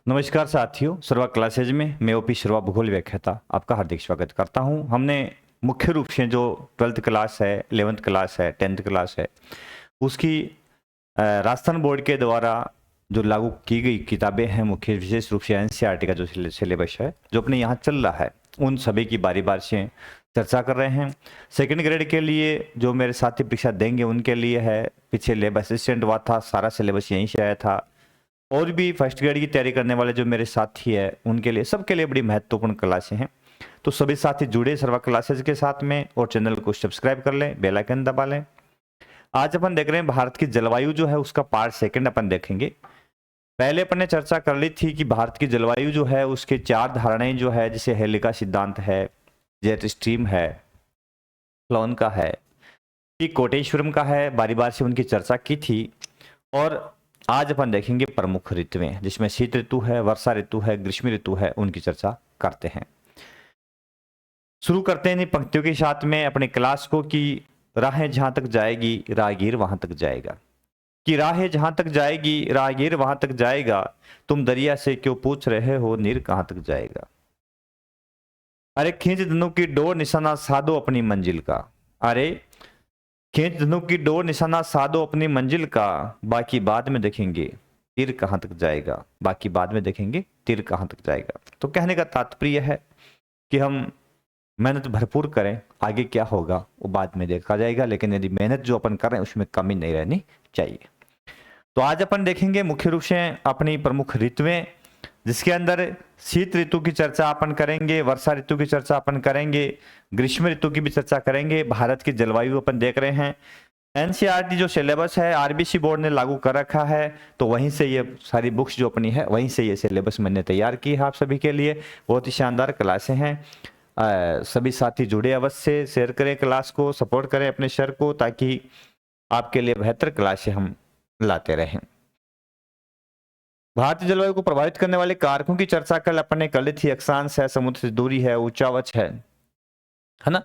नमस्कार साथियों, सर्वा क्लासेज में मैं ओपी सर्वा भूगोल व्याख्याता आपका हार्दिक स्वागत करता हूं। हमने मुख्य रूप से जो 12th क्लास है, 11th क्लास है, 10th क्लास है, उसकी राजस्थान बोर्ड के द्वारा जो लागू की गई किताबें हैं, मुख्य विशेष रूप से एनसीईआरटी का जो सिलेबस है जो अपने यहाँ चल रहा है, उन सभी की बारी बारी से चर्चा कर रहे हैं। सेकेंड ग्रेड के लिए जो मेरे साथी परीक्षा देंगे उनके लिए है, पीछे लैब असिस्टेंट हुआ था, सारा सिलेबस यहीं से आया था। और भी फर्स्ट ग्रेड की तैयारी करने वाले जो मेरे साथी है उनके लिए, सबके लिए बड़ी महत्वपूर्ण क्लासें हैं। तो सभी साथी जुड़े सर्वा क्लासेज के साथ में और चैनल को सब्सक्राइब कर लें, बेल आइकन दबा लें। आज अपन देख रहे हैं भारत की जलवायु जो है उसका पार्ट सेकंड अपन देखेंगे। पहले अपन ने चर्चा कर ली थी कि भारत की जलवायु जो है उसके चार धारणाएं जो है, जैसे हेलिका सिद्धांत है, जेट स्ट्रीम है, फ्लोन का है, कि कोटेश्वरम का है, बारी बार से उनकी चर्चा की थी। और आज अपन देखेंगे प्रमुख ऋतुएं, जिसमें शीत ऋतु है, वर्षा ऋतु है, ग्रीष्म ऋतु है, उनकी चर्चा करते हैं। शुरू करते हैं इन पंक्तियों के साथ में अपने क्लास को कि राहें जहां तक जाएगी राहगीर वहां तक जाएगा। कि राहें जहां तक जाएगी राहगीर वहां तक जाएगा, तुम दरिया से क्यों पूछ रहे हो नीर कहां तक जाएगा। अरे खींच धनुक की डोर निशाना साधो अपनी मंजिल का। अरे खींच धनुक की डोर निशाना साधो अपनी मंजिल का, बाकी बाद में देखेंगे तीर कहां तक जाएगा। बाकी बाद में देखेंगे तीर कहां तक जाएगा। तो कहने का तात्पर्य है कि हम मेहनत भरपूर करें, आगे क्या होगा वो बाद में देखा जाएगा, लेकिन यदि मेहनत जो अपन कर रहे हैं उसमें कमी नहीं रहनी चाहिए। तो आज अपन देखेंगे मुख्य रूप से अपनी प्रमुख ऋतुएं, जिसके अंदर शीत ऋतु की चर्चा अपन करेंगे, वर्षा ऋतु की चर्चा अपन करेंगे, ग्रीष्म ऋतु की भी चर्चा करेंगे। भारत की जलवायु अपन देख रहे हैं, एनसीईआरटी जो सिलेबस है आरबीसी बोर्ड ने लागू कर रखा है, तो वहीं से ये सारी बुक्स जो अपनी है वहीं से ये सिलेबस मैंने तैयार की है आप सभी के लिए। बहुत ही शानदार क्लासें हैं। सभी साथी जुड़े, अवश्य शेयर करें क्लास को, सपोर्ट करें अपने सर को, ताकि आपके लिए बेहतर क्लासें हम लाते रहें। भारतीय जलवायु को प्रभावित करने वाले कारकों की चर्चा कल अपन ने कर ली थी। अक्षांश है, समुद्र से दूरी है, उच्चावच है ना।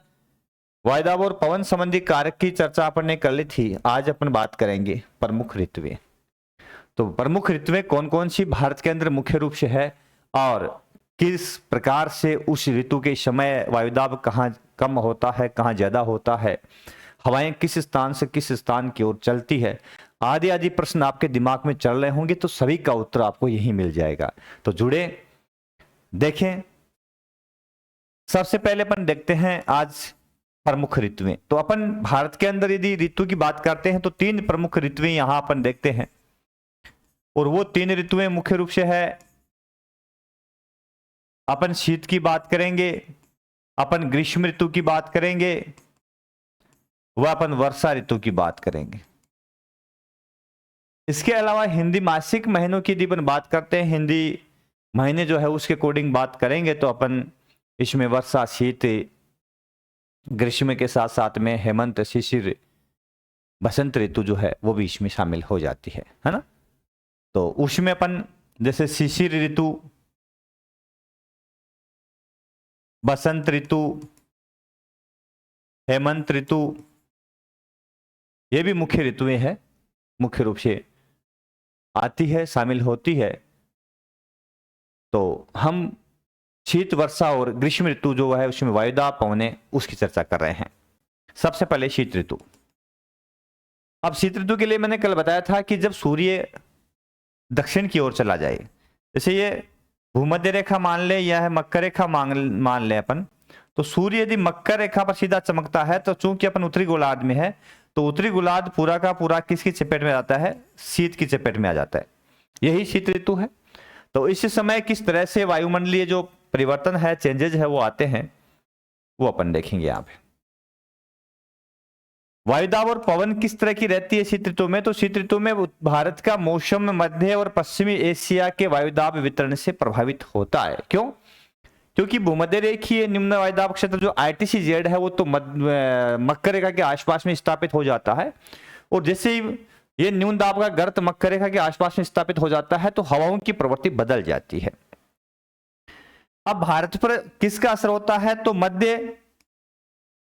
वायुदाब और पवन संबंधी कारक की चर्चा अपन ने कर ली थी। आज अपन बात करेंगे प्रमुख ऋतुएं। तो प्रमुख ऋतुएं कौन कौन सी भारत के अंदर मुख्य रूप से है, और किस प्रकार से उस ऋतु के समय वायुदाब कहाँ कम होता है, कहाँ ज्यादा होता है, हवाएं किस स्थान से किस स्थान की ओर चलती है, आदि आदि प्रश्न आपके दिमाग में चल रहे होंगे, तो सभी का उत्तर आपको यही मिल जाएगा। तो जुड़े, देखें। सबसे पहले अपन देखते हैं आज प्रमुख ऋतुएं। तो अपन भारत के अंदर यदि ऋतु की बात करते हैं तो तीन प्रमुख ऋतुएं यहां अपन देखते हैं, और वो तीन ऋतुएं मुख्य रूप से है, अपन शीत की बात करेंगे, अपन ग्रीष्म ऋतु की बात करेंगे, वह अपन वर्षा ऋतु की बात करेंगे। इसके अलावा हिंदी मासिक महीनों की यदि अपन बात करते हैं, हिंदी महीने जो है उसके अकॉर्डिंग बात करेंगे, तो अपन इसमें वर्षा, शीत, ग्रीष्म के साथ साथ में हेमंत, शिशिर, बसंत ऋतु जो है वो भी इसमें शामिल हो जाती है ना। तो उसमें अपन जैसे शिशिर ऋतु, बसंत ऋतु, हेमंत ऋतु, ये भी मुख्य ऋतुएं हैं, मुख्य रूप से आती है, शामिल होती है। तो हम शीत, वर्षा और ग्रीष्म ऋतु जो है उसमें वायुदाब, पवने, उसकी चर्चा कर रहे हैं। सबसे पहले शीत ऋतु। अब शीत ऋतु के लिए मैंने कल बताया था कि जब सूर्य दक्षिण की ओर चला जाए, जैसे ये भूमध्य रेखा मान ले या है मकर रेखा मान ले अपन, तो सूर्य यदि मकर रेखा पर सीधा चमकता है, तो चूंकि अपन उत्तरी गोलार्ध में है, तो उत्तरी गोलार्ध पूरा का पूरा किसकी चपेट में आता है, शीत की चपेट में आ जाता है। यही शीत ऋतु है। तो इस समय किस तरह से वायुमंडलीय जो परिवर्तन है, चेंजेज है, वो आते हैं, वो अपन देखेंगे यहाँ पे। वायुदाब और पवन किस तरह की रहती है शीत ऋतु में, तो शीत ऋतु में भारत का मौसम मध्य और पश्चिमी एशिया के वायुदाब वितरण से प्रभावित होता है। क्यों? क्योंकि भूमध्य रेखीय निम्न वायुदाब क्षेत्र जो ITCZ है वो तो मकर रेखा के आसपास में स्थापित हो जाता है, और जैसे ही ये न्यून दाब का गर्त मकर रेखा के आसपास में स्थापित हो जाता है, तो हवाओं की प्रवृत्ति बदल जाती है। अब भारत पर किसका असर होता है, तो मध्य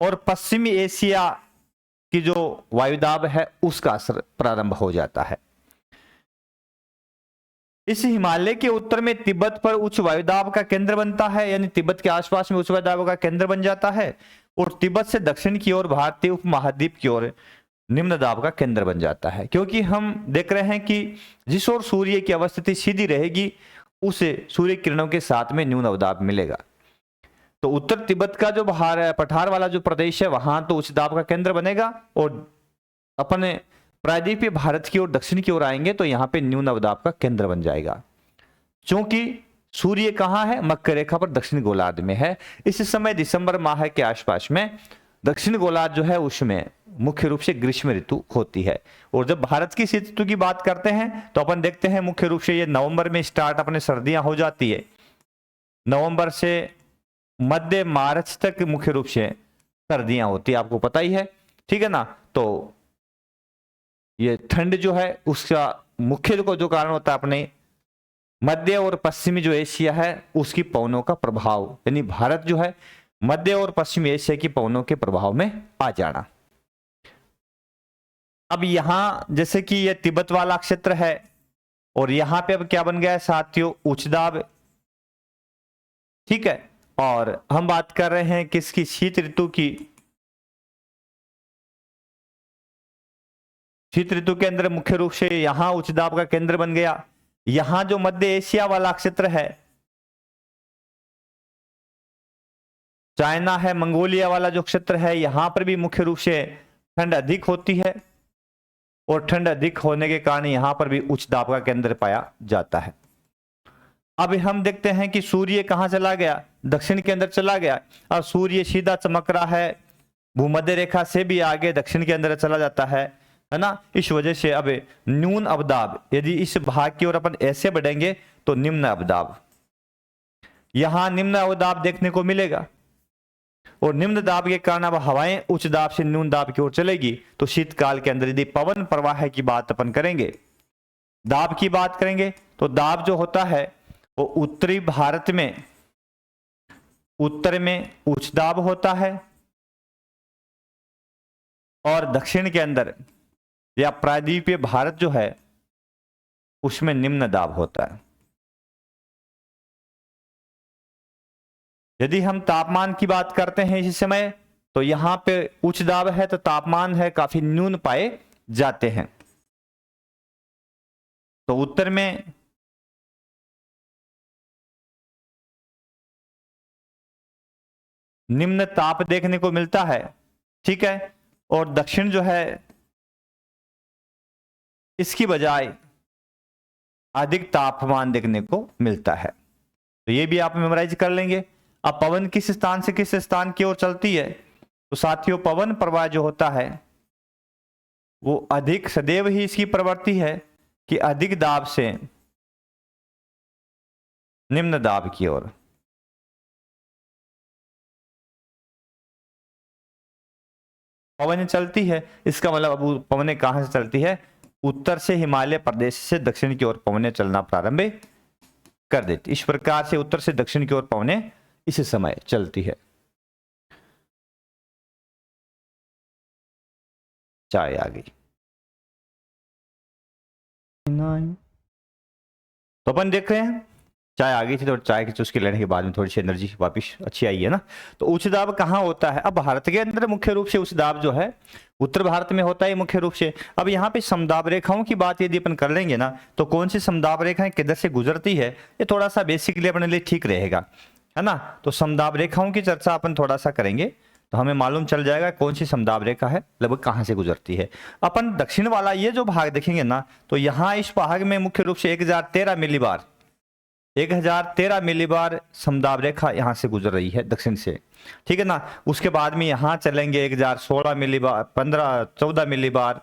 और पश्चिमी एशिया की जो वायुदाब है उसका असर प्रारंभ हो जाता है। इस हिमालय के उत्तर में तिब्बत पर उच्च वायुदाब का केंद्र बनता है, यानी तिब्बत के आसपास में उच्च वायुदाब का केंद्र बन जाता है, और तिब्बत से दक्षिण की ओर भारतीय उपमहाद्वीप की ओर निम्न दाब का केंद्र बन जाता है। क्योंकि हम देख रहे हैं कि जिस ओर सूर्य की अवस्थिति सीधी रहेगी उसे सूर्य किरणों के साथ में न्यून अवदाब मिलेगा। तो उत्तर तिब्बत का जो पठार वाला जो प्रदेश है वहां तो उच्च दाब का केंद्र बनेगा, और अपने प्रायद्वीपीय भारत की ओर दक्षिण की ओर आएंगे तो यहाँ पे न्यून अवदाब का केंद्र बन जाएगा। क्योंकि सूर्य कहाँ है, मकर रेखा पर दक्षिण गोलार्ध में है। इस समय दिसंबर माह के आसपास में दक्षिण गोलार्ध जो है उसमें मुख्य रूप से ग्रीष्म ऋतु होती है। और जब भारत की शीत ऋतु की बात करते हैं तो अपन देखते हैं मुख्य रूप से ये नवंबर में स्टार्ट अपने सर्दियां हो जाती है, नवंबर से मध्य मार्च तक मुख्य रूप से सर्दियां होती है, आपको पता ही है, ठीक है ना। तो ये ठंड जो है उसका मुख्य जो कारण होता है अपने मध्य और पश्चिमी जो एशिया है उसकी पवनों का प्रभाव, यानी भारत जो है मध्य और पश्चिमी एशिया की पवनों के प्रभाव में आ जाना। अब यहां जैसे कि ये तिब्बत वाला क्षेत्र है और यहां पे अब क्या बन गया है साथियों, उच्च दाब, ठीक है। और हम बात कर रहे हैं किसकी, शीत ऋतु की। शीत ऋतु के अंदर मुख्य रूप से यहां उच्च दाब का केंद्र बन गया। यहां जो मध्य एशिया वाला क्षेत्र है, चाइना है, मंगोलिया वाला जो क्षेत्र है, यहां पर भी मुख्य रूप से ठंड अधिक होती है, और ठंड अधिक होने के कारण यहां पर भी उच्च दाब का केंद्र पाया जाता है। अब हम देखते हैं कि सूर्य कहां चला गया, दक्षिण के अंदर चला गया। अब सूर्य सीधा चमक रहा है, भूमध्य रेखा से भी आगे दक्षिण के अंदर चला जाता है ना। इस वजह से अब न्यून अवदाब, यदि इस भाग की ओर अपन ऐसे बढ़ेंगे तो निम्न अवदाब, यहां निम्न अवदाब देखने को मिलेगा। और निम्न दाब के कारण अब हवाएं उच्च दाब से न्यून दाब की ओर चलेगी। तो शीतकाल के अंदर यदि पवन प्रवाह की बात अपन करेंगे, दाब की बात करेंगे, तो दाब जो होता है वो उत्तरी भारत में उत्तर में उच्च दाब होता है, और दक्षिण के अंदर या प्रायद्वीपीय भारत जो है उसमें निम्न दाब होता है। यदि हम तापमान की बात करते हैं इस समय, तो यहां पे उच्च दाब है तो तापमान है काफी न्यून पाए जाते हैं। तो उत्तर में निम्न ताप देखने को मिलता है, ठीक है। और दक्षिण जो है इसकी बजाय अधिक तापमान देखने को मिलता है। तो ये भी आप मेमोराइज कर लेंगे। अब पवन किस स्थान से किस स्थान की ओर चलती है, तो साथियों पवन प्रवाह जो होता है वो अधिक सदैव ही इसकी प्रवृत्ति है कि अधिक दाब से निम्न दाब की ओर। पवनें चलती है, इसका मतलब अब पवनें कहां से चलती है, उत्तर से हिमालय प्रदेश से दक्षिण की ओर पवनें चलना प्रारंभ कर देती। इस प्रकार से उत्तर से दक्षिण की ओर पवनें इस समय चलती है। चाय आ गई, तो अपन देख रहे हैं चाय आ गई थी, तो चाय की चुस्की लेने के बाद में थोड़ी सी एनर्जी वापस अच्छी आई है ना। तो उच्च दाब कहाँ होता है, अब भारत के अंदर मुख्य रूप से उच्च दाब जो है उत्तर भारत में होता है मुख्य रूप से। अब यहाँ पे समदाब रेखाओं की बात यदि अपन कर लेंगे ना, तो कौन सी समदाब रेखाएं किधर से गुजरती है, ये थोड़ा सा बेसिकली अपने लिए ठीक रहेगा, है ना। तो समदाब रेखाओं की चर्चा अपन थोड़ा सा करेंगे तो हमें मालूम चल जाएगा कौन सी समदाब रेखा है, लगभग कहाँ से गुजरती है। अपन दक्षिण वाला ये जो भाग देखेंगे ना, तो यहाँ इस भाग में मुख्य रूप से 1013 मिलीबार 1013 मिलीबार समदाब रेखा यहां से गुजर रही है दक्षिण से, ठीक है ना। उसके बाद में यहां चलेंगे 1016 मिलीबार, 14 मिलीबार।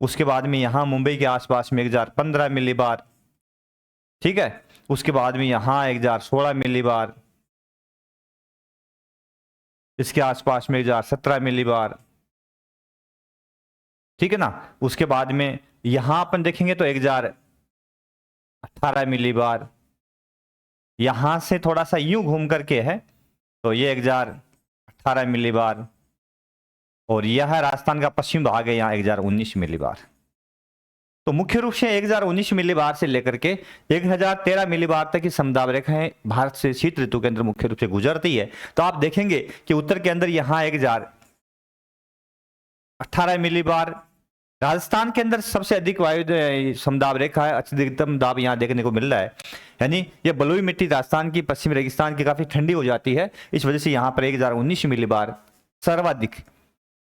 उसके बाद में यहां मुंबई के आसपास में 1015 मिलीबार, ठीक है। उसके बाद में यहां 1016 मिलीबार, इसके आसपास में 1017 मिलीबार, ठीक है ना। उसके बाद में यहां अपन देखेंगे तो 1018 मिलीबार, यहां से थोड़ा सा यूं घूम करके है तो ये 1018 मिलीबार, और यह राजस्थान का पश्चिम भाग है, यहाँ 1019 मिलीबार। तो मुख्य रूप से 1019 मिलीबार से लेकर के 1013 मिलीबार तक की समदाब रेखाएं भारत से शीत ऋतु के अंदर मुख्य रूप से गुजरती है। तो आप देखेंगे कि उत्तर के अंदर यहाँ 1018 मिलीबार, राजस्थान के अंदर सबसे अधिक वायु समदाब रेखा है, अधिकतम दाब यहाँ देखने को मिल रहा है। यानी ये बलुई मिट्टी राजस्थान की पश्चिमी रेगिस्तान की काफी ठंडी हो जाती है, इस वजह से यहाँ पर 1019 मिलीबार सर्वाधिक,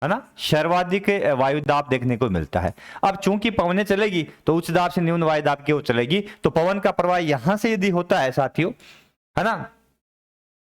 है ना, सर्वाधिक वायु दाब देखने को मिलता है। अब चूंकि पवनें चलेगी तो उच्च दाब से न्यून वायु दाब की ओर चलेगी, तो पवन का प्रवाह यहां से यदि होता है साथियों, है ना,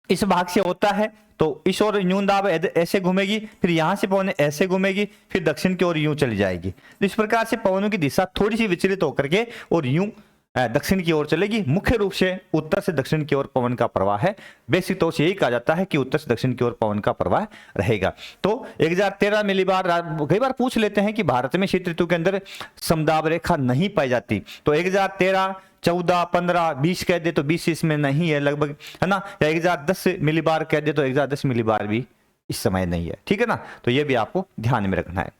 इस भाग से होता है तो इस ओर न्यून दाब ऐसे घूमेगी, फिर यहां से पवन ऐसे घूमेगी, फिर दक्षिण की ओर यूं चली जाएगी। तो इस प्रकार से पवनों की दिशा थोड़ी सी विचलित होकर के और यूं दक्षिण की ओर चलेगी। मुख्य रूप से उत्तर से दक्षिण की ओर पवन का प्रवाह है। बेसिक तौर से यही कहा जाता है कि उत्तर से दक्षिण की ओर पवन का प्रवाह रहेगा। तो 1013 मिलीबार, कई बार पूछ लेते हैं कि भारत में शीत ऋतु के अंदर समदाब रेखा नहीं पाई जाती, तो 1013, 14, 15, 20 कह दे तो 20 इसमें नहीं है लगभग, है ना, या 1010 मिलीबार कह दे तो 1010 मिलीबार भी इस समय नहीं है। ठीक है ना, तो यह भी आपको ध्यान में रखना है।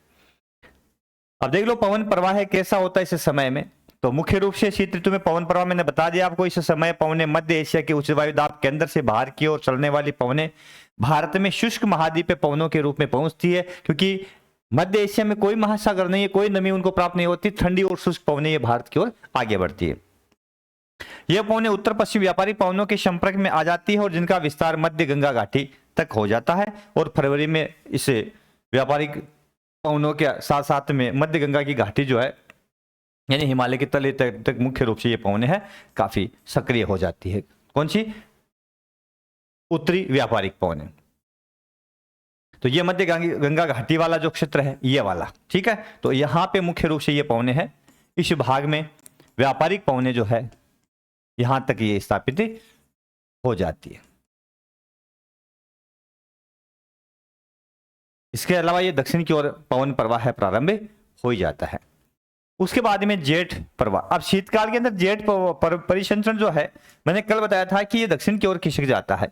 अब देख लो पवन प्रवाह कैसा होता है इस समय में। तो मुख्य रूप से शीत ऋतु में पवन प्रवाह मैंने बता दिया आपको, इस समय पवनें मध्य एशिया के उच्च वायु दाब केंद्र से बाहर की ओर चलने वाली पवनें भारत में शुष्क महाद्वीपीय पवनों के रूप में पहुंचती है, क्योंकि मध्य एशिया में कोई महासागर नहीं है, कोई नमी उनको प्राप्त नहीं होती, ठंडी और शुष्क पवनें ये भारत की ओर आगे बढ़ती है। यह पवनें उत्तर पश्चिम व्यापारिक पवनों के संपर्क में आ जाती है और जिनका विस्तार मध्य गंगा घाटी तक हो जाता है, और फरवरी में इसे व्यापारिक पवनों के साथ साथ में मध्य गंगा की घाटी जो है, यानी हिमालय के तले तक मुख्य रूप से ये पवनें हैं काफी सक्रिय हो जाती है। कौन सी? उत्तरी व्यापारिक पवनें। तो ये मध्य गंगा घाटी वाला जो क्षेत्र है ये वाला, ठीक है, तो यहां पे मुख्य रूप से ये पवनें हैं। इस भाग में व्यापारिक पवनें जो है यहां तक ये स्थापित हो जाती है। इसके अलावा ये दक्षिण की ओर पवन प्रवाह है प्रारंभ हो ही जाता है। उसके बाद में जेठ प्रवाह। अब शीतकाल के अंदर जेठ परिसंचरण जो है, मैंने कल बताया था कि ये दक्षिण की ओर खिसक जाता है,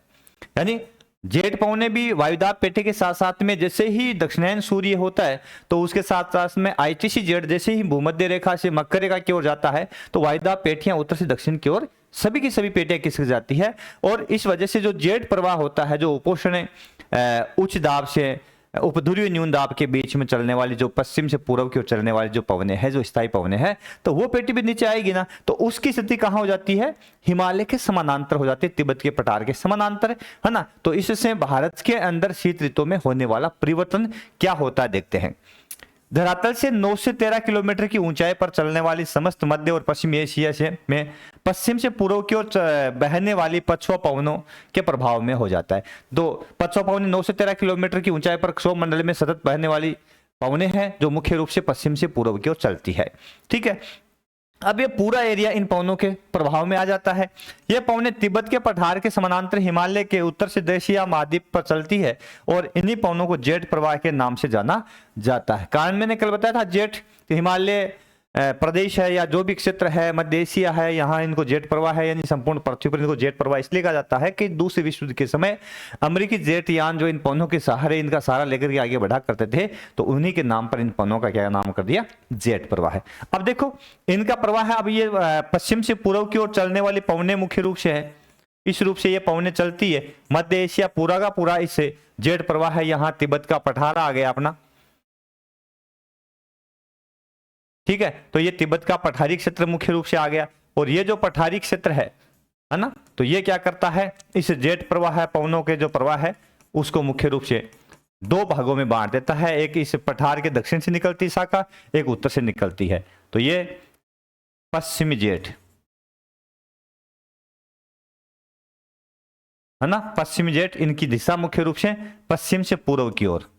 यानी जेठ पवने भी वायुदाब पेटे के साथ साथ में जैसे ही दक्षिणायन सूर्य होता है तो उसके साथ साथ में आईटीसी जेठ जैसे ही भूमध्य रेखा से मकर रेखा की ओर जाता है तो वायुदाब पेटियां उत्तर से दक्षिण की ओर सभी की सभी पेटियां खिसक जाती है। और इस वजह से जो जेठ प्रवाह होता है, जो उपोष्ण उच्च दाब से उपध्रुवीय न्यून दाब के बीच में चलने वाली जो पश्चिम से पूर्व की ओर चलने वाली जो पवनें हैं, जो स्थायी पवनें हैं, तो वो पेटी भी नीचे आएगी ना, तो उसकी स्थिति कहां हो जाती है? हिमालय के समानांतर हो जाती है, तिब्बत के पठार के समानांतर, है ना। तो इससे भारत के अंदर शीत ऋतु में होने वाला परिवर्तन क्या होता है देखते हैं। धरातल से 9 से 13 किलोमीटर की ऊंचाई पर चलने वाली समस्त मध्य और पश्चिमी एशिया से में पश्चिम से पूर्व की ओर बहने वाली पछुआ पवनों के प्रभाव में हो जाता है। दो पछुआ पवनें 9 से 13 किलोमीटर की ऊंचाई पर क्षोभ मंडल में सतत बहने वाली पवनें हैं जो मुख्य रूप से पश्चिम से पूर्व की ओर चलती है। ठीक है, अब ये पूरा एरिया इन पवनों के प्रभाव में आ जाता है। ये पवनें तिब्बत के पठार के समानांतर हिमालय के उत्तर से एशिया महाद्वीप पर चलती है और इन्हीं पवनों को जेठ प्रवाह के नाम से जाना जाता है। कारण मैंने कल बताया था, जेठ हिमालय प्रदेश है या जो भी क्षेत्र है, मध्य एशिया है, यहाँ इनको जेठ प्रवाह है, यानी संपूर्ण पृथ्वी पर इनको जेठ प्रवाह इसलिए कहा जाता है कि दूसरे विश्व युद्ध के समय अमेरिकी जेट यान जो इन पवनों के सहारे इनका सहारा लेकर के आगे बढ़ा करते थे, तो उन्हीं के नाम पर इन पवनों का क्या नाम कर दिया? जेठ प्रवाह है। अब देखो इनका प्रवाह है, अब ये पश्चिम से पूर्व की ओर चलने वाली पवनें मुख्य रूप से है, इस रूप से ये पवनें चलती है। मध्य एशिया पूरा का पूरा इससे जेठ प्रवाह है। यहाँ तिब्बत का पठार आ गया अपना, ठीक है, तो ये तिब्बत का पठारी क्षेत्र मुख्य रूप से आ गया। और ये जो पठारी क्षेत्र है ना, तो ये क्या करता है? इस जेठ प्रवाह है, पवनों के जो प्रवाह है उसको मुख्य रूप से दो भागों में बांट देता है। एक इस पठार के दक्षिण से निकलती शाखा, एक उत्तर से निकलती है। तो ये पश्चिमी जेठ है ना, पश्चिमी जेठ, इनकी दिशा मुख्य रूप से पश्चिम से पूर्व की ओर,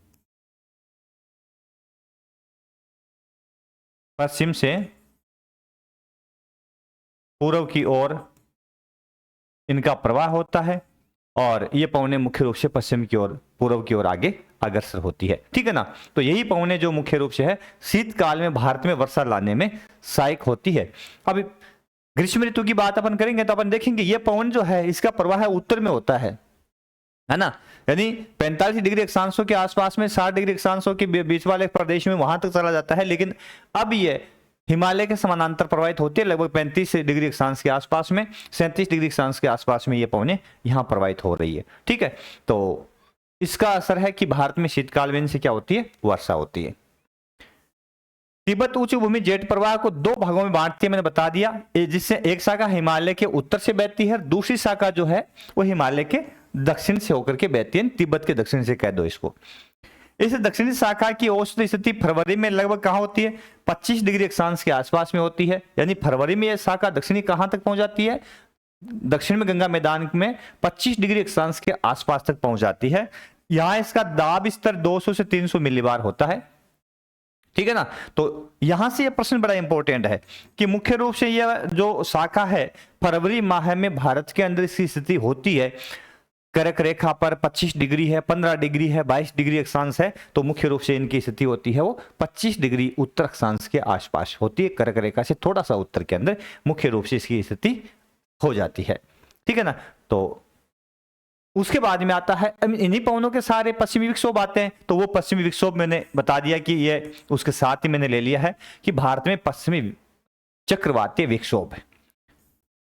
पश्चिम से पूर्व की ओर इनका प्रवाह होता है और ये पवनें मुख्य रूप से पश्चिम की ओर, पूर्व की ओर आगे अग्रसर होती है। ठीक है ना, तो यही पवनें जो मुख्य रूप से है शीतकाल में भारत में वर्षा लाने में सहायक होती है। अब ग्रीष्म ऋतु की बात अपन करेंगे तो अपन देखेंगे ये पवन जो है इसका प्रवाह उत्तर में होता है ना, यानी 45 डिग्री अक्षांशों के आसपास में 60 डिग्री अक्षांशों के बीच वाले प्रदेश में वहां तक चला जाता है। लेकिन अब ये हिमालय के समानांतर प्रवाहित होती है, लगभग 35 डिग्री अक्षांश के आसपास में, 37 डिग्री अक्षांश के आसपास में ये पवनें यहाँ प्रवाहित हो रही है। ठीक है, तो इसका असर है कि भारत में शीतकाल में इनसे क्या होती है, वर्षा होती है। तिब्बत उच्च भूमि जेट प्रवाह को दो भागों में बांटती है, मैंने बता दिया, जिससे एक शाखा हिमालय के उत्तर से बहती है, दूसरी शाखा जो है वो हिमालय के दक्षिण से होकर के बहती है, तिब्बत के दक्षिण से कह दो इसको। इस दक्षिणी शाखा की औसत स्थिति फरवरी में लगभग कहाँ होती है, 25 डिग्री अक्षांश के आसपास में होती है। यानी फरवरी में यह शाखा दक्षिणी कहां तक पहुंच जाती है, दक्षिण में गंगा मैदान में 25 डिग्री अक्षांश के आसपास तक पहुंच जाती है। यहां इसका दाब स्तर 200 से 300 मिलीबार होता है। ठीक है ना, तो यहां से यह प्रश्न बड़ा इंपॉर्टेंट है कि मुख्य रूप से यह जो शाखा है फरवरी माह में भारत के अंदर इसकी स्थिति होती है, कर्क रेखा पर 25 डिग्री है, 15 डिग्री है, 22 डिग्री अक्षांश है, तो मुख्य रूप से इनकी स्थिति होती है वो 25 डिग्री उत्तर अक्षांश के आसपास होती है, कर्क रेखा से थोड़ा सा उत्तर के अंदर मुख्य रूप से इसकी स्थिति हो जाती है। ठीक है ना, तो उसके बाद में आता है इन्हीं पवनों के सारे पश्चिमी विक्षोभ आते हैं। तो वो पश्चिमी विक्षोभ मैंने बता दिया कि ये उसके साथ ही मैंने ले लिया है कि भारत में पश्चिमी चक्रवातीय विक्षोभ है।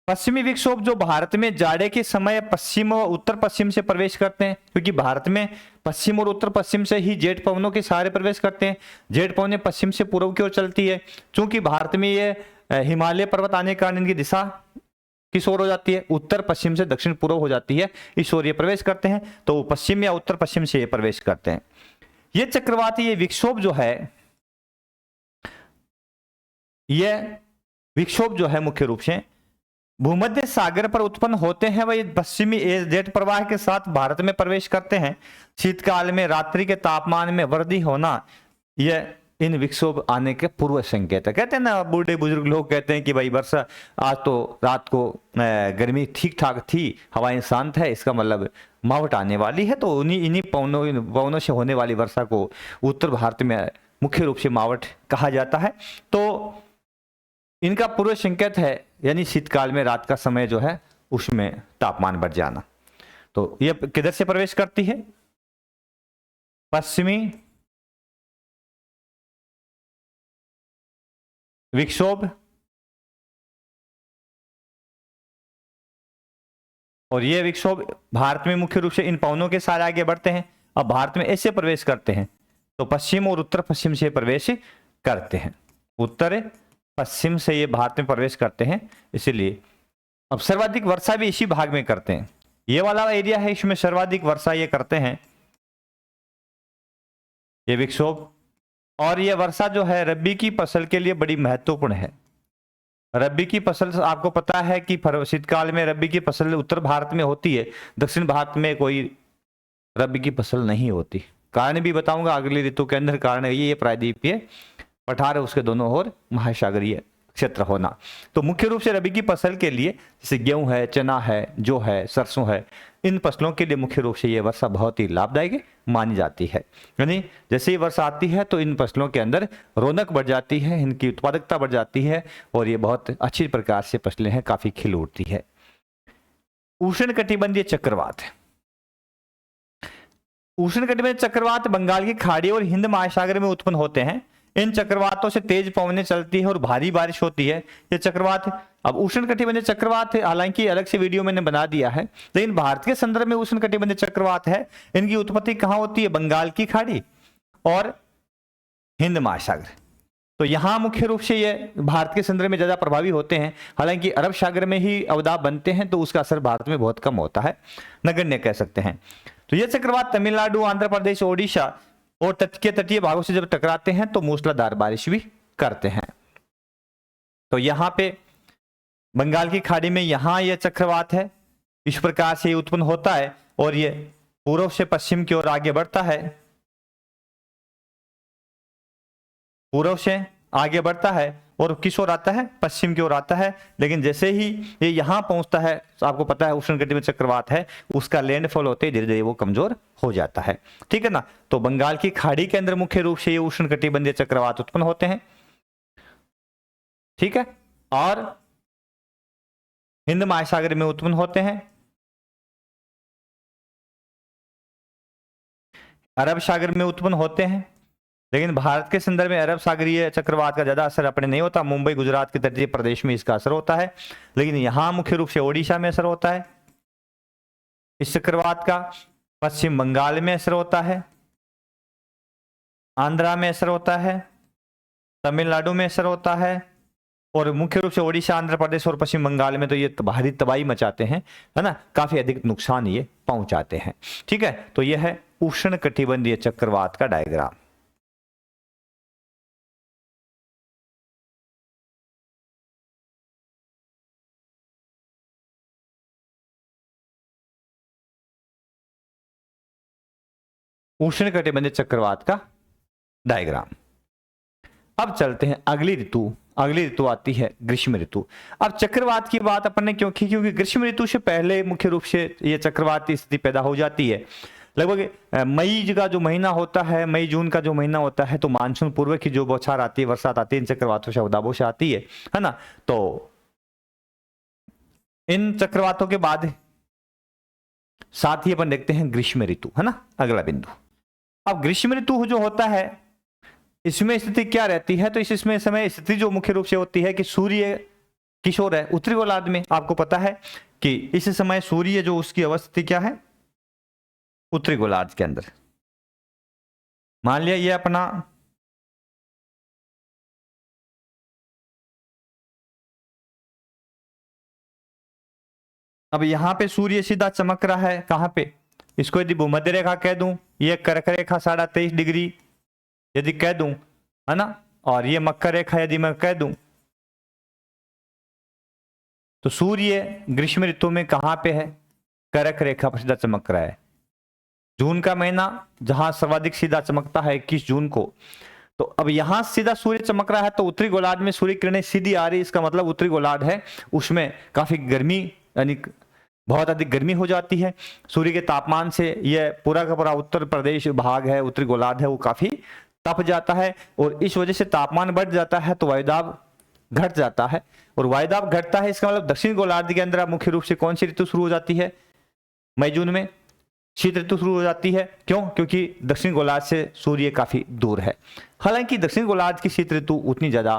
पश्चिमी विक्षोभ जो भारत में जाड़े के समय पश्चिम और उत्तर पश्चिम से प्रवेश करते हैं, क्योंकि भारत में पश्चिम और उत्तर पश्चिम से ही जेठ पवनों के सारे प्रवेश करते हैं। जेठ पवनें पश्चिम से पूर्व की ओर चलती है, क्योंकि भारत में ये हिमालय पर्वत आने के कारण इनकी दिशा किस ओर हो जाती है, उत्तर पश्चिम से दक्षिण पूर्व हो जाती है, इस ओर ये प्रवेश करते हैं, तो पश्चिम या उत्तर पश्चिम से ये प्रवेश करते हैं। ये चक्रवाती ये विक्षोभ जो है, ये विक्षोभ जो है मुख्य रूप से भूमध्य सागर पर उत्पन्न होते हैं, वह पश्चिमी जेट प्रवाह के साथ भारत में प्रवेश करते हैं। शीतकाल में रात्रि के तापमान में वृद्धि होना यह इन विक्षोभ आने के पूर्व संकेत है। कहते हैं ना, बूढ़े बुजुर्ग लोग कहते हैं कि भाई वर्षा आज तो रात को गर्मी ठीक ठाक थी, हवाएं शांत है, इसका मतलब मावठ आने वाली है। तो इन्हीं पवनों से होने वाली वर्षा को उत्तर भारत में मुख्य रूप से मावठ कहा जाता है। तो इनका पूर्व संकेत है, यानी शीतकाल में रात का समय जो है उसमें तापमान बढ़ जाना। तो यह किधर से प्रवेश करती है, पश्चिमी विक्षोभ, और ये विक्षोभ भारत में मुख्य रूप से इन पवनों के सारे आगे बढ़ते हैं। अब भारत में ऐसे प्रवेश करते हैं तो पश्चिम और उत्तर पश्चिम से प्रवेश करते हैं, उत्तर पश्चिम से ये भारत में प्रवेश करते हैं। इसीलिए अब सर्वाधिक वर्षा भी इसी भाग में करते हैं। ये वाला एरिया है, इसमें सर्वाधिक वर्षा ये करते हैं, ये विक्षोभ। और ये वर्षा जो है रबी की फसल के लिए बड़ी महत्वपूर्ण है। रबी की फसल आपको पता है कि शीतकाल में रबी की फसल उत्तर भारत में होती है, दक्षिण भारत में कोई रबी की फसल नहीं होती। कारण भी बताऊंगा अगली ऋतु के अंदर। कारण ये प्रायद्वीपीय पठार है, उसके दोनों ओर महासागरीय क्षेत्र होना। तो मुख्य रूप से रबी की फसल के लिए जैसे गेहूं है, चना है, जो है, सरसों है, इन फसलों के लिए मुख्य रूप से ये वर्षा बहुत ही लाभदायक मानी जाती है। यानी जैसे ही वर्षा आती है तो इन फसलों के अंदर रौनक बढ़ जाती है, इनकी उत्पादकता बढ़ जाती है और ये बहुत अच्छी प्रकार से फसलें हैं, काफी खिल उठती है। उष्णकटिबंधीय चक्रवात, उष्णकटिबंधीय चक्रवात बंगाल की खाड़ी और हिंद महासागर में उत्पन्न होते हैं। इन चक्रवातों से तेज पवनें चलती है और भारी बारिश होती है। ये चक्रवात, अब उष्णकटिबंधीय चक्रवात है, हालांकि अलग से वीडियो मैंने बना दिया है, लेकिन भारत के संदर्भ में उष्णकटिबंधीय चक्रवात है। इनकी उत्पत्ति कहां होती है, बंगाल की खाड़ी और हिंद महासागर। तो यहां मुख्य रूप से ये भारत के संदर्भ में ज्यादा प्रभावी होते हैं। हालांकि अरब सागर में ही अवदाब बनते हैं, तो उसका असर भारत में बहुत कम होता है, नगण्य कह सकते हैं। तो ये चक्रवात तमिलनाडु, आंध्र प्रदेश, ओडिशा और तटीय भागों से जब टकराते हैं तो मूसलाधार बारिश भी करते हैं। तो यहां पे बंगाल की खाड़ी में यहां यह चक्रवात है, इस प्रकार से उत्पन्न होता है और ये पूर्व से पश्चिम की ओर आगे बढ़ता है, पूर्व से आगे बढ़ता है और किस ओर आता है, पश्चिम की ओर आता है। लेकिन जैसे ही ये यहां पहुंचता है, तो आपको पता है उष्णकटिबंधीय चक्रवात है, उसका लैंडफॉल होते ही धीरे धीरे वो कमजोर हो जाता है। ठीक है ना, तो बंगाल की खाड़ी के अंदर मुख्य रूप से ये उष्णकटिबंधीय चक्रवात उत्पन्न होते हैं। ठीक है, और हिंद महासागर में उत्पन्न होते हैं, अरब सागर में उत्पन्न होते हैं लेकिन भारत के संदर्भ में अरब सागरीय चक्रवात का ज्यादा असर अपने नहीं होता। मुंबई गुजरात के तटीय प्रदेश में इसका असर होता है, लेकिन यहां मुख्य रूप से ओडिशा में असर होता है इस चक्रवात का। पश्चिम बंगाल में असर होता है, आंध्रा में असर होता है, तमिलनाडु में असर होता है, और मुख्य रूप से ओडिशा, आंध्र प्रदेश और पश्चिम बंगाल में तो ये भारी तबाही मचाते हैं, है ना, काफी अधिक नुकसान ये पहुंचाते हैं। ठीक है, तो यह है उष्ण कटिबंधीय चक्रवात का डायग्राम। उष्ण कटिबंधीय चक्रवात का डायग्राम। अब चलते हैं अगली ऋतु। अगली ऋतु आती है ग्रीष्म ऋतु। अब चक्रवात की बात अपन ने क्यों की, क्योंकि ग्रीष्म ऋतु से पहले मुख्य रूप से यह चक्रवात की स्थिति पैदा हो जाती है। लगभग मई का जो महीना होता है, मई जून का जो महीना होता है, तो मानसून पूर्व की जो बौछार आती है, बरसात आती है, इन चक्रवातों से अवदाबों से आती है ना। तो इन चक्रवातों के बाद साथ ही अपन देखते हैं ग्रीष्म ऋतु, है ना, अगला बिंदु। अब ग्रीष्म ऋतु जो होता है, इसमें स्थिति क्या रहती है, तो इसमें समय स्थिति जो मुख्य रूप से होती है कि सूर्य किशोर है उत्तरी गोलार्ध में। आपको पता है कि इस समय सूर्य जो उसकी अवस्थिति क्या है, उत्तरी गोलार्ध के अंदर। मान लिया ये अपना अब यहां पे सूर्य सीधा चमक रहा है कहां पे, इसको यदि भूमध्य रेखा कह दूं, ये कर्क रेखा 23.5 डिग्री यदि कह दूं, है ना, और ये मकर रेखा यदि मैं कह दूं, तो सूर्य ग्रीष्म ऋतु में कहां पे है, कर्क रेखा पर सीधा चमक रहा है। जून का महीना जहां सर्वाधिक सीधा चमकता है 21 जून को। तो अब यहां सीधा सूर्य चमक रहा है, तो उत्तरी गोलार्ध में सूर्य किरणें सीधी आ रही, इसका मतलब उत्तरी गोलार्ध है उसमें काफी गर्मी, यानी बहुत अधिक गर्मी हो जाती है। सूर्य के तापमान से यह पूरा का पूरा उत्तर प्रदेश भाग है, उत्तरी गोलार्ध है, वो काफी तप जाता है, और इस वजह से तापमान बढ़ जाता है, तो वायुदाब घट जाता है, और वायुदाब घटता है, इसका मतलब दक्षिण गोलार्ध के अंदर मुख्य रूप से कौन सी ऋतु शुरू हो जाती है, मई जून में शीत ऋतु शुरू हो जाती है। क्यों? क्योंकि दक्षिण गोलार्ध से सूर्य काफी दूर है। हालांकि दक्षिण गोलार्ध की शीत ऋतु उतनी ज्यादा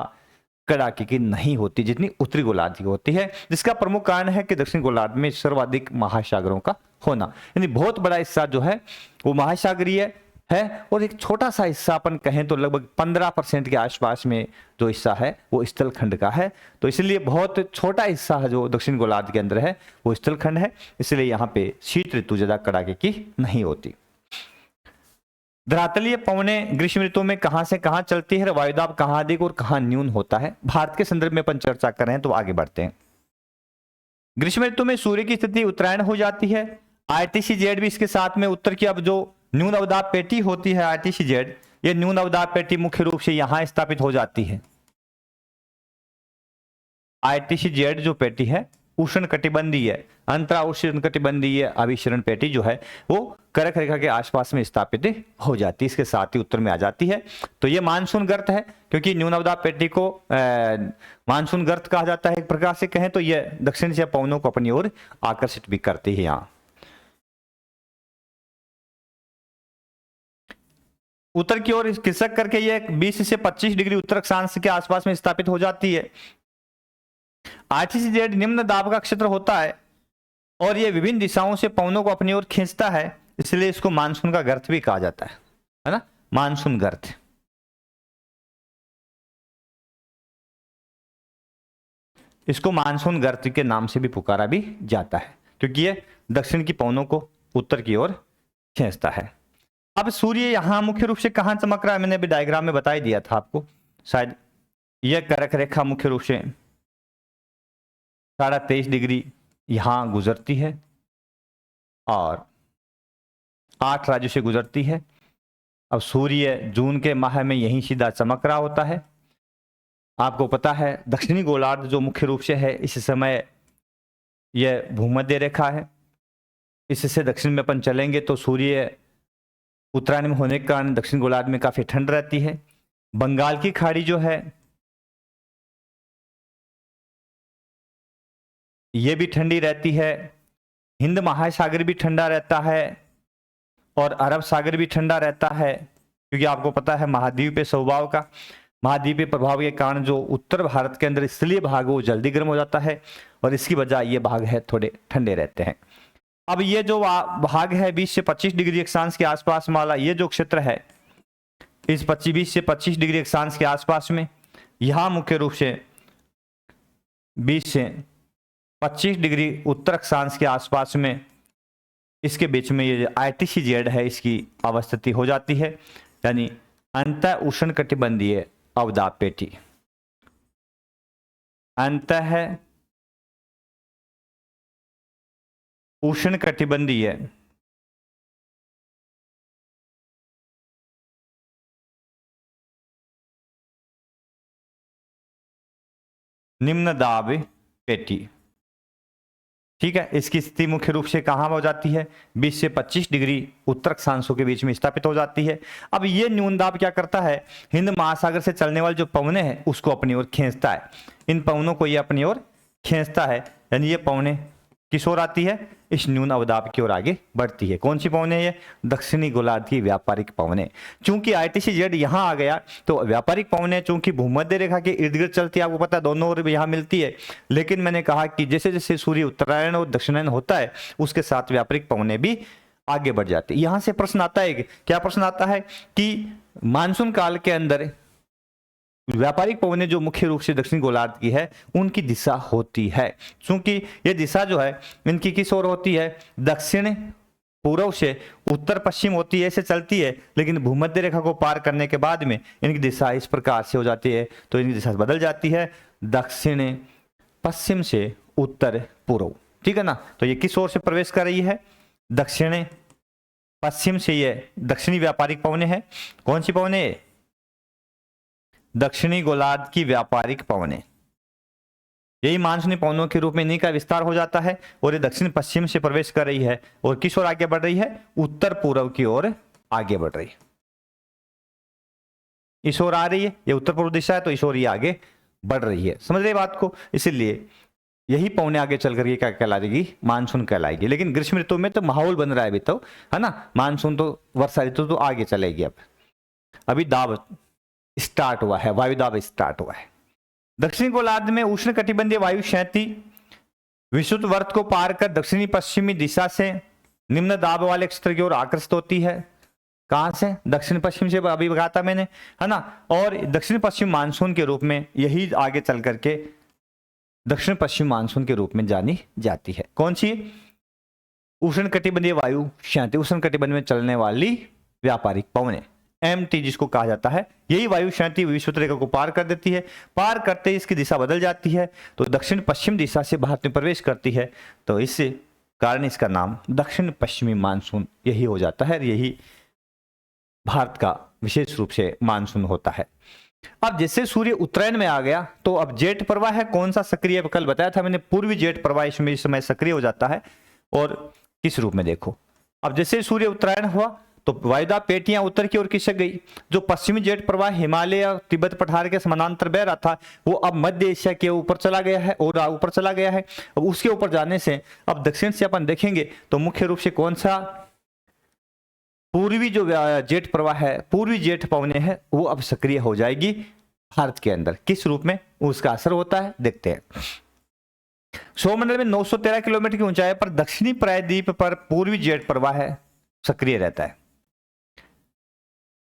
कड़ाके की नहीं होती जितनी उत्तरी गोलार्ध की होती है, जिसका प्रमुख कारण है कि दक्षिण गोलार्ध में सर्वाधिक महासागरों का होना, यानी बहुत बड़ा हिस्सा जो है वो महासागरीय है, और एक छोटा सा हिस्सा अपन कहें तो लगभग 15% के आसपास में जो हिस्सा है वो स्थल खंड का है। तो इसलिए बहुत छोटा हिस्सा है जो दक्षिण गोलार्ध के अंदर है वो स्थल खंड है, इसलिए यहाँ पे शीत ऋतु ज्यादा कड़ाके की नहीं होती। धरातलीय पवनें ग्रीष्म ऋतु में कहां से कहां चलती है, वायुदाब कहां अधिक और कहां न्यून होता है, भारत के संदर्भ में अपन चर्चा कर रहे हैं, तो आगे बढ़ते हैं। ग्रीष्म ऋतु में सूर्य की स्थिति उत्तरायण हो जाती है। RTC-Z भी इसके साथ में उत्तर की अब जो न्यून अवदाब पेटी होती है RTC-Z, ये न्यून अवदाब पेटी मुख्य रूप से यहां स्थापित हो जाती है। RTC-Z जो पेटी है उष्ण कटिबंधीय, अंतरा उष्ण कटिबंधीय अभिसरण पेटी जो है वो कर्क रेखा के आसपास में स्थापित हो जाती है, इसके साथ ही उत्तर में आ जाती है। तो ये मानसून गर्त है, क्योंकि न्यून अवदाब पेटी को मानसून गर्त कहा जाता है एक प्रकार से कहें तो। ये दक्षिण से पवनों को अपनी ओर आकर्षित भी करती है। यहाँ उत्तर की ओर खिसक करके ये 20 से 25 डिग्री उत्तर अक्षांश के आसपास में स्थापित हो जाती है। RTC-Z निम्न दाब का क्षेत्र होता है और ये विभिन्न दिशाओं से पवनों को अपनी ओर खींचता है, इसलिए इसको मानसून का गर्त भी कहा जाता है ना, मानसून गर्त। इसको मानसून गर्त के नाम से भी पुकारा भी जाता है, क्योंकि ये दक्षिण की पवनों को उत्तर की ओर खींचता है। अब सूर्य यहां मुख्य रूप से कहां चमक रहा है, मैंने अभी डायग्राम में बता ही दिया था आपको शायद। यह कर्क रेखा मुख्य रूप से 23.5 डिग्री यहां गुजरती है और 8 राज्यों से गुजरती है। अब सूर्य जून के माह में यहीं सीधा चमक रहा होता है। आपको पता है दक्षिणी गोलार्ध जो मुख्य रूप से है इस समय यह भूमध्य रेखा है, इससे दक्षिण में अपन चलेंगे तो सूर्य उत्तरायण में होने के कारण दक्षिण गोलार्ध में काफी ठंड रहती है। बंगाल की खाड़ी जो है ये भी ठंडी रहती है, हिंद महासागर भी ठंडा रहता है और अरब सागर भी ठंडा रहता है। क्योंकि आपको पता है महाद्वीपीय स्वभाव का, महाद्वीपीय प्रभाव के कारण जो उत्तर भारत के अंदर इसलिए भाग वो जल्दी गर्म हो जाता है और इसकी वजह ये भाग है थोड़े ठंडे रहते हैं। अब ये जो भाग है 20 से 25 डिग्री अक्षांश के आसपास वाला ये जो क्षेत्र है, इस 20 से 25 डिग्री अक्षांश के आसपास में, यहाँ मुख्य रूप से 20 से 25 डिग्री उत्तर अक्षांश के आसपास में इसके बीच में ये ITCZ है, इसकी अवस्थिति हो जाती है, यानी अंतः उष्णकटिबंधीय अवदाब पेटी। अंतः उष्णकटिबंधीय निम्न दाब पेटी। ठीक है, इसकी स्थिति मुख्य रूप से कहां हो जाती है, 20 से 25 डिग्री उत्तर अक्षांशों के बीच में स्थापित हो जाती है। अब ये न्यून दाब क्या करता है, हिंद महासागर से चलने वाले जो पवने हैं उसको अपनी ओर खींचता है, इन पवनों को ये अपनी ओर खींचता है, यानी ये पवने किस ओर आती है, इस न्यून अवदाब की ओर आगे बढ़ती है। कौन सी पवने ये, दक्षिणी गोलार्ध की व्यापारिक पवने। चूंकि ITCZ यहां आ गया तो व्यापारिक पवने चूंकि भूमध्य रेखा के इर्द गिर्द चलती है, आपको पता है दोनों ओर यहां मिलती है, लेकिन मैंने कहा कि जैसे जैसे सूर्य उत्तरायण और दक्षिणायन होता है उसके साथ व्यापारिक पवने भी आगे बढ़ जाती है। यहां से प्रश्न आता है, क्या प्रश्न आता है कि मानसून काल के अंदर व्यापारिक पवने जो मुख्य रूप से दक्षिण गोलार्ध की है उनकी दिशा होती है, क्योंकि ये दिशा जो है इनकी किस ओर होती है, दक्षिण पूर्व से उत्तर पश्चिम होती है, ऐसे चलती है, लेकिन भूमध्य रेखा को पार करने के बाद में इनकी दिशा इस प्रकार से हो जाती है, तो इनकी दिशा बदल जाती है, दक्षिण पश्चिम से उत्तर पूर्व। ठीक है ना, तो ये किस ओर से प्रवेश कर रही है, दक्षिण पश्चिम से ये दक्षिणी व्यापारिक पवने है। कौन सी पवने, दक्षिणी गोलार्ध की व्यापारिक पवने, यही मानसूनी पवनों के रूप में इन्हीं का विस्तार हो जाता है और ये दक्षिण पश्चिम से प्रवेश कर रही है और किस ओर आगे बढ़ रही है, उत्तर पूर्व की ओर आगे बढ़ रही है। इस ओर आ रही है, ये उत्तर पूर्व दिशा है तो इस ओर ये आगे बढ़ रही है, समझ रहे बात को। इसीलिए यही पवने आगे चल करके क्या कहलाएगी, मानसून कहलाएगी। लेकिन ग्रीष्म ऋतु में तो माहौल बन रहा है अभी तो, है ना, मानसून तो वर्षा ऋतु तो आगे चलेगी। अब अभी दाब स्टार्ट हुआ है, वायु दाब स्टार्ट हुआ है। दक्षिणी गोलार्ध में उष्ण कटिबंधीय वायु क्षैती विषुववृत्त को पार कर दक्षिणी पश्चिमी दिशा से निम्न दाब वाले क्षेत्र की ओर आकर्षित होती है। कहां से, दक्षिण पश्चिम से, अभी कहा था मैंने, है ना, और दक्षिण पश्चिम मानसून के रूप में यही आगे चल करके दक्षिण पश्चिम मानसून के रूप में जानी जाती है। कौन सी, उष्ण कटिबंधीय वायु क्षैती, उष्ण कटिबंध में चलने वाली व्यापारिक पवने, MT जिसको कहा जाता है, यही वायु क्षैती विषुवत रेखा को पार कर देती है। पार करते ही इसकी दिशा बदल जाती है तो दक्षिण पश्चिम दिशा से भारत में प्रवेश करती है, तो इससे कारण इसका नाम दक्षिण पश्चिमी मानसून यही हो जाता है। यही भारत का विशेष रूप से मानसून होता है। अब जैसे सूर्य उत्तरायण में आ गया तो अब जेठ प्रवाह है, कौन सा सक्रिय, कल बताया था मैंने, पूर्वी जेठ प्रवाह इसमें इस समय सक्रिय हो जाता है। और किस रूप में देखो, अब जैसे सूर्य उत्तरायण हुआ तो वायुदाब पेटियां उत्तर की ओर खिसक गई। जो पश्चिमी जेठ प्रवाह हिमालय और तिब्बत पठार के समानांतर बह रहा था वो अब मध्य एशिया के ऊपर चला गया है और ऊपर चला गया है। अब उसके ऊपर जाने से अब दक्षिण से अपन देखेंगे तो मुख्य रूप से कौन सा, पूर्वी जो जेठ प्रवाह है, पूर्वी जेठ पवने है, वो अब सक्रिय हो जाएगी भारत के अंदर। किस रूप में उसका असर होता है देखते हैं। सौरमंडल में 913 किलोमीटर की ऊंचाई पर दक्षिणी प्रायद्वीप पर पूर्वी जेठ प्रवाह है सक्रिय रहता है।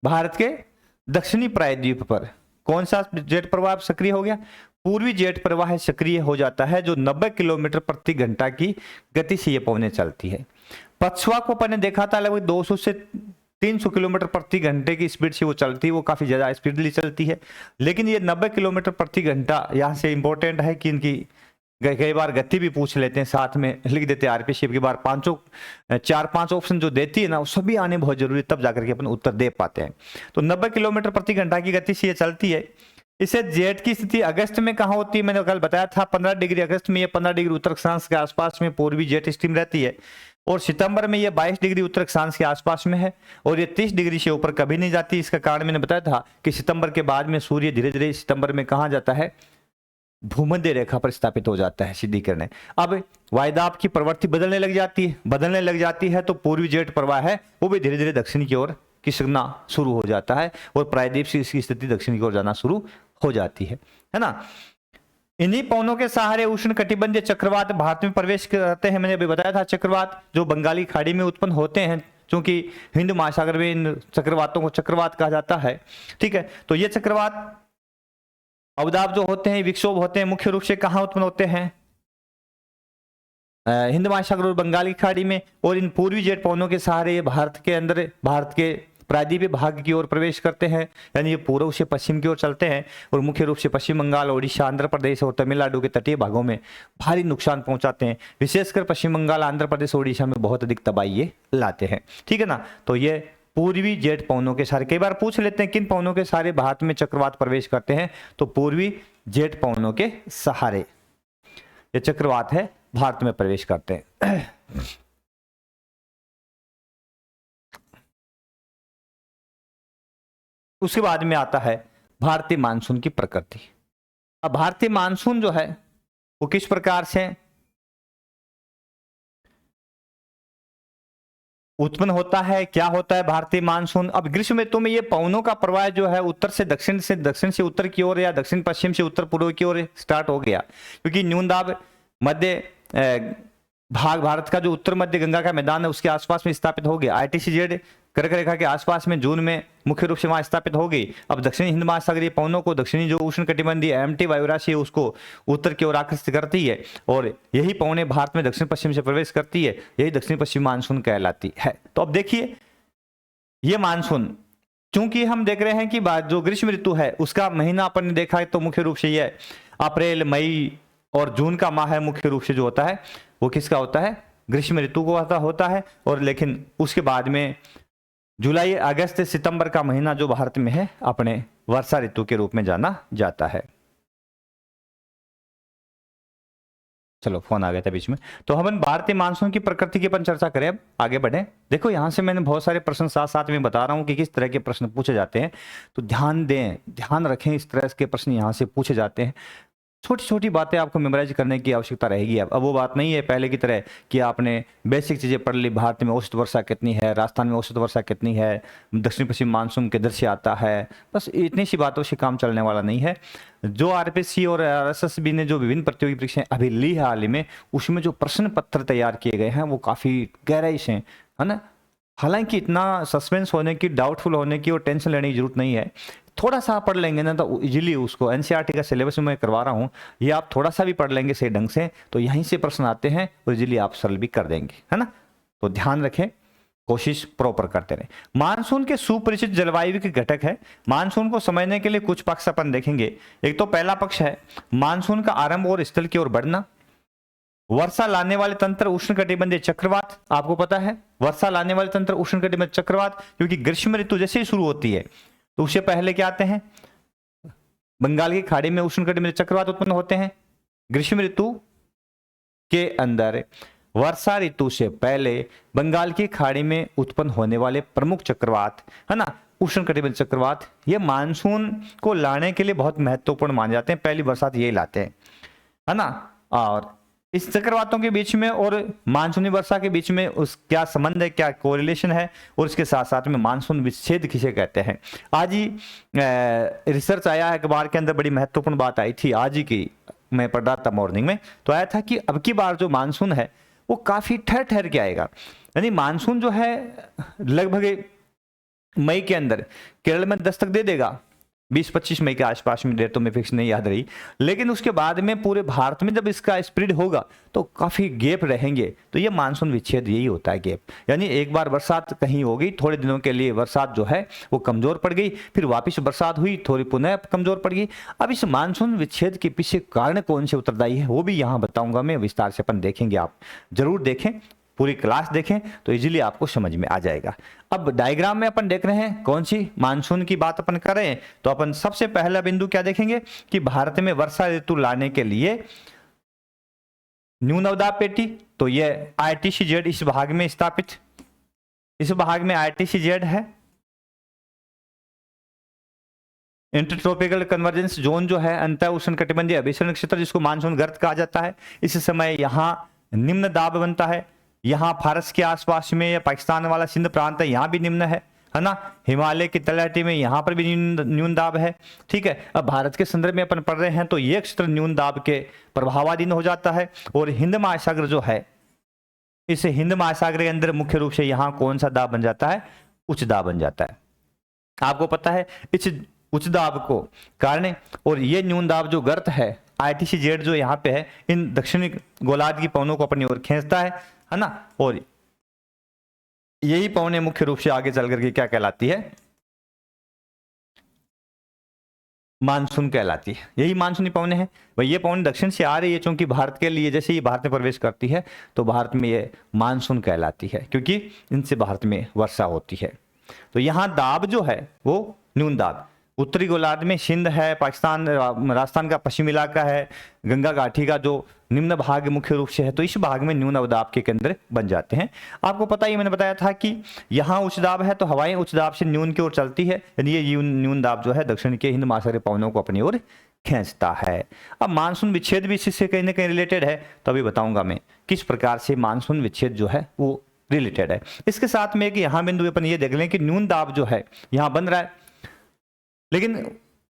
भारत के दक्षिणी प्रायद्वीप पर कौन सा जेट प्रवाह सक्रिय हो गया, पूर्वी जेट प्रवाह सक्रिय हो जाता है, जो 90 किलोमीटर प्रति घंटा की गति से ये पवने चलती है। पछुआ को अपन ने देखा था लगभग 200 से 300 किलोमीटर प्रति घंटे की स्पीड से वो चलती है, वो काफी ज्यादा स्पीडली चलती है। लेकिन ये 90 किलोमीटर प्रति घंटा यहाँ से इंपॉर्टेंट है कि इनकी कई बार गति भी पूछ लेते हैं, साथ में लिख देते हैं आरपीएससी की बार 4-5 ऑप्शन जो देती है ना वो सभी आने बहुत जरूरी, तब जाकर के अपन उत्तर दे पाते हैं। तो 90 किलोमीटर प्रति घंटा की गति से ये चलती है। इसे जेट की स्थिति अगस्त में कहाँ होती है, मैंने कल बताया था 15 डिग्री अगस्त में ये 15 डिग्री उत्तर अक्षांश के आसपास में पूर्वी जेट स्ट्रीम रहती है, और सितंबर में ये 22 डिग्री उत्तर अक्षांश के आसपास में है, और ये 30 डिग्री से ऊपर कभी नहीं जाती। इसका कारण मैंने बताया था कि सितंबर के बाद में सूर्य धीरे धीरे सितंबर में कहाँ जाता है, भूमध्य रेखा पर स्थापित हो जाता है सीधी करने। अब वायुदाब की प्रवृत्ति बदलने लग जाती है, तो पूर्वी जेट प्रवाह है वो भी धीरे धीरे दक्षिण की ओर खिसकना शुरू हो जाता है और प्रायद्वीप से इसकी स्थिति दक्षिण की ओर जाना शुरू हो जाती है ना। इन्हीं पवनों के सहारे उष्ण कटिबंधीय चक्रवात भारत में प्रवेश करते हैं। मैंने अभी बताया था चक्रवात जो बंगाली खाड़ी में उत्पन्न होते हैं, क्योंकि हिंद महासागर में इन चक्रवातों को चक्रवात कहा जाता है। ठीक है, तो ये चक्रवात अवदाब जो होते हैं, विक्षोभ होते हैं, मुख्य रूप से कहाँ उत्पन्न होते हैं? हिंद महासागर और बंगाली खाड़ी में। और इन पूर्वी जेट पवनों के सहारे ये भारत के अंदर, भारत के प्रायद्वीपीय भाग की ओर प्रवेश करते हैं, यानी ये पूर्व से पश्चिम की ओर चलते हैं और मुख्य रूप से पश्चिम बंगाल, ओडिशा, आंध्र प्रदेश और तमिलनाडु के तटीय भागों में भारी नुकसान पहुंचाते हैं। विशेषकर पश्चिम बंगाल, आंध्र प्रदेश, ओडिशा में बहुत अधिक तबाही ये लाते हैं। ठीक है ना, तो ये पूर्वी जेट पवनों के सहारे, कई बार पूछ लेते हैं किन पवनों के सहारे भारत में चक्रवात प्रवेश करते हैं, तो पूर्वी जेट पवनों के सहारे ये चक्रवात है भारत में प्रवेश करते हैं। उसके बाद में आता है भारतीय मानसून की प्रकृति। अब भारतीय मानसून जो है वो किस प्रकार से उत्पन्न होता है, क्या होता है भारतीय मानसून? अब ग्रीष्म ऋतु में ये पवनों का प्रवाह जो है उत्तर से दक्षिण से उत्तर की ओर या दक्षिण पश्चिम से उत्तर पूर्व की ओर स्टार्ट हो गया, क्योंकि न्यून दाब मध्य भाग भारत का जो उत्तर मध्य गंगा का मैदान है उसके आसपास में स्थापित हो गया। ITCZ कर्क रेखा के आसपास में जून में मुख्य रूप से वहां स्थापित हो गई। अब दक्षिणी हिंद महासागरीय पवनों को दक्षिणी जो उष्ण कटिबंधीय एमटी वायुराशि है उसको उत्तर की ओर आकर्षित करती है और यही पवनें भारत में दक्षिण पश्चिम से प्रवेश करती है, यही दक्षिण पश्चिम मानसून कहलाती है। तो अब देखिए ये मानसून, चूंकि हम देख रहे हैं कि जो ग्रीष्म ऋतु है उसका महीना अपन ने देखा है तो मुख्य रूप से ये अप्रैल, मई और जून का माह है, मुख्य रूप से जो होता है वो किसका होता है? ग्रीष्म ऋतु को होता है। और लेकिन उसके बाद में जुलाई, अगस्त, सितंबर का महीना जो भारत में है अपने वर्षा ऋतु के रूप में जाना जाता है। चलो फोन आ गया था बीच में। तो हम भारतीय मानसून की प्रकृति की अपन चर्चा करें, अब आगे बढ़े। देखो यहां से मैंने बहुत सारे प्रश्न साथ साथ में बता रहा हूं कि किस तरह के प्रश्न पूछे जाते हैं, तो ध्यान दें, ध्यान रखें, इस तरह के प्रश्न यहां से पूछे जाते हैं। छोटी छोटी बातें आपको मेमोराइज करने की आवश्यकता रहेगी। अब वो बात नहीं है पहले की तरह कि आपने बेसिक चीज़ें पढ़ ली, भारत में औसत वर्षा कितनी है, राजस्थान में औसत वर्षा कितनी है, दक्षिण पश्चिम मानसून किधर से आता है, बस इतनी सी बातों से काम चलने वाला नहीं है। जो RPSC और RSSB ने जो विभिन्न प्रतियोगी परीक्षाएं अभी ली है हाल ही में, उसमें जो प्रश्न पत्र तैयार किए गए हैं वो काफ़ी गहराई से है ना। हालांकि इतना सस्पेंस होने की, डाउटफुल होने की और टेंशन लेने की जरूरत नहीं है। थोड़ा सा पढ़ लेंगे ना तो इजीली उसको, NCERT का सिलेबस में मैं करवा रहा हूँ, ये आप थोड़ा सा भी पढ़ लेंगे सही ढंग से तो यहीं से प्रश्न आते हैं और इजीली आप सरल भी कर देंगे, है ना। तो ध्यान रखें, कोशिश प्रॉपर करते रहे। मानसून के सुपरिचित जलवायु के घटक है। मानसून को समझने के लिए कुछ पक्ष अपन देखेंगे। एक तो पहला पक्ष है मानसून का आरंभ और स्थल की ओर बढ़ना। वर्षा लाने वाले तंत्र उष्णकटिबंधीय चक्रवात, आपको पता है वर्षा लाने वाले तंत्र उष्णकटिबंधीय चक्रवात, क्योंकि ग्रीष्म ऋतु जैसे ही शुरू होती है तो उससे पहले क्या आते हैं? बंगाल की खाड़ी में उष्णकटिबंधीय चक्रवात उत्पन्न होते हैं। ग्रीष्म ऋतु के अंदर वर्षा ऋतु से पहले बंगाल की खाड़ी में उत्पन्न होने वाले प्रमुख चक्रवात है ना, उष्णकटिबंधीय चक्रवात, ये मानसून को लाने के लिए बहुत महत्वपूर्ण माने जाते हैं। पहली बरसात यही लाते हैं, है ना। और इस चक्रवातों के बीच में और मानसूनी वर्षा के बीच में उस क्या संबंध है, क्या कोरिलेशन है, और इसके साथ साथ में मानसून विच्छेद किसे कहते हैं। आज ही रिसर्च आया है अखबार के अंदर, बड़ी महत्वपूर्ण बात आई थी आज ही की, मैं पढ़ रहा था मॉर्निंग में, तो आया था कि अब की बार जो मानसून है वो काफी ठहर ठहर के आएगा। यानी मानसून जो है लगभग मई के अंदर केरल में दस्तक दे देगा, 20-25 मई के आसपास में, डेट तो मैं फिक्स नहीं याद रही, लेकिन उसके बाद में पूरे भारत में जब इसका स्प्रेड होगा तो काफी गैप रहेंगे। तो ये मानसून विच्छेद यही होता है, गैप। यानी एक बार बरसात कहीं हो गई, थोड़े दिनों के लिए बरसात जो है वो कमजोर पड़ गई, फिर वापस बरसात हुई, थोड़ी पुनः कमजोर पड़ गई। अब इस मानसून विच्छेद के पीछे कारण कौन से उत्तरदायी है वो भी यहाँ बताऊंगा मैं, विस्तार से अपन देखेंगे। आप जरूर देखें, पूरी क्लास देखें तो इजीली आपको समझ में आ जाएगा। अब डायग्राम में अपन देख रहे हैं कौन सी मानसून की बात अपन कर रहे हैं, तो अपन सबसे पहला बिंदु क्या देखेंगे कि भारत में वर्षा ऋतु लाने के लिए न्यून अवदाब पेटी, तो ये ITCZ इस भाग में स्थापित, इस भाग में ITCZ है, इंटरट्रॉपिकल कन्वर्जेंस जोन जो है, अंतर उष्णकटिबंधीय अभिसरण क्षेत्र जिसको मानसून गर्त कहा जाता है। इस समय यहाँ निम्न दाब बनता है, यहाँ फारस के आसपास में या पाकिस्तान वाला सिंध प्रांत है, यहाँ भी निम्न है है ना। हिमालय की तलहटी में यहाँ पर भी न्यून दाब है, ठीक है। अब भारत के संदर्भ में अपन पढ़ रहे हैं तो ये क्षेत्र न्यून दाब के प्रभावाधीन हो जाता है। और हिंद महासागर जो है, इस हिंद महासागर के अंदर मुख्य रूप से यहाँ कौन सा दाब बन जाता है, उच्च दाब बन जाता है। आपको पता है इस उच्च दाब को कारण, और ये न्यून दाब जो गर्त है ITCZ जो यहाँ पे है, इन दक्षिणी गोलार्ध की पवनों को अपनी ओर खींचता है ना। और यही पवनें मुख्य रूप से आगे चल करके क्या कहलाती है, मानसून कहलाती है। यही मानसूनी पवनें हैं भाई। ये पवन दक्षिण से आ रही है, क्योंकि भारत के लिए जैसे ही भारत में प्रवेश करती है तो भारत में ये मानसून कहलाती है, क्योंकि इनसे भारत में वर्षा होती है। तो यहाँ दाब जो है वो न्यून दाब उत्तरी गोलार्ध में सिंध है, पाकिस्तान राजस्थान का पश्चिमी इलाका है, गंगा घाटी का जो निम्न भाग मुख्य रूप से है, तो इस भाग में न्यून अवदाब के केंद्र बन जाते हैं। आपको पता ही, मैंने बताया था कि यहाँ उच्च दाब है तो हवाएं उच्च दाब से न्यून की ओर चलती है, यानी ये न्यून दाब जो है दक्षिण के हिंद महासागरीय पवनों को अपनी ओर खींचता है। अब मानसून विच्छेद भी इससे कहीं ना कहीं रिलेटेड है, तो अभी बताऊंगा मैं किस प्रकार से मानसून विच्छेद जो है वो रिलेटेड है। इसके साथ में एक यहाँ बिंदु अपन ये देख लें कि न्यून दाब जो है यहाँ बन रहा है, लेकिन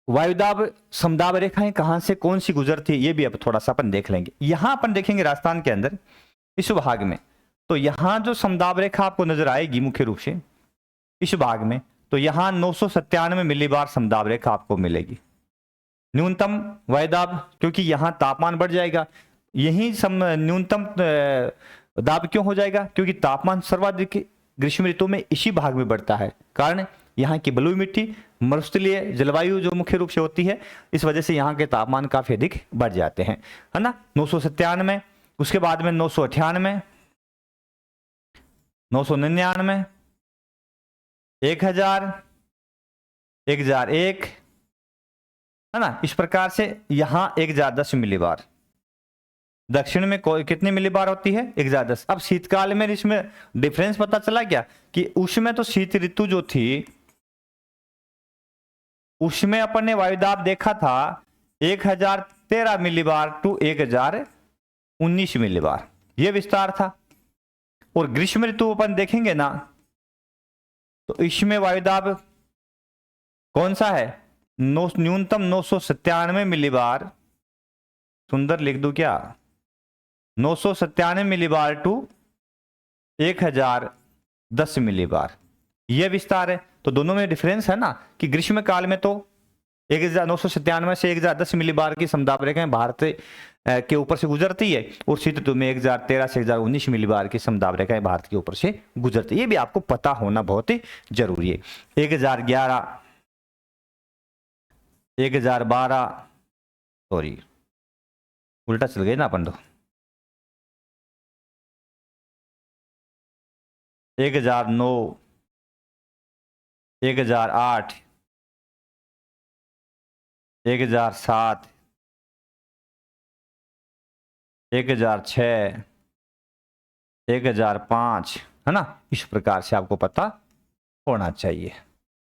वायुदाब समदाब रेखाएं कहां से कौन सी गुजरती है ये भी अब थोड़ा सा अपन देख लेंगे। यहां अपन देखेंगे राजस्थान के अंदर इस भाग में, तो यहां जो समदाब रेखा आपको नजर आएगी मुख्य रूप से इस भाग में, तो यहां 997 मिलीबार समदाब रेखा आपको मिलेगी। न्यूनतम वायुदाब, क्योंकि यहां तापमान बढ़ जाएगा, यही न्यूनतम दाब क्यों हो जाएगा, क्योंकि तापमान सर्वाधिक ग्रीष्म ऋतु में इसी भाग में बढ़ता है। कारण यहाँ की बलुई मिट्टी, मरुस्थलीय जलवायु जो मुख्य रूप से होती है, इस वजह से यहाँ के तापमान काफी अधिक बढ़ जाते हैं, है ना। 997, उसके बाद में 998, 999, 1000, 1001, है ना। इस प्रकार से यहाँ 1010 मिलीबार। दक्षिण में कितनी मिलीबार होती है, 1010। अब शीतकाल में इसमें डिफरेंस पता चला क्या कि उसमें तो शीत ऋतु जो थी उसमें अपन ने वायुदाब देखा था 1013 मिलीबार टू 1019 मिलीबार, यह विस्तार था। और ग्रीष्म ऋतु अपन देखेंगे ना तो इसमें वायुदाब कौन सा है, न्यूनतम 997 मिलीबार, सुंदर लिख दूं क्या, 997 मिलीबार टू 1010 मिलीबार, यह विस्तार है। तो दोनों में डिफरेंस है ना कि ग्रीष्म काल में तो 1997 से 1010 मिलीबार की समदाब रेखाएं भारत के ऊपर से गुजरती है, और शीत ऋतु में 1013 से 1019 मिलीबार की समदाब रेखाएं भारत के ऊपर से गुजरती है। ये भी आपको पता होना बहुत ही जरूरी है। 1011, 1012, सॉरी उल्टा चल गए ना अपन तो, 1009, 1008, 1007, 1006, 1005, है ना। इस प्रकार से आपको पता होना चाहिए।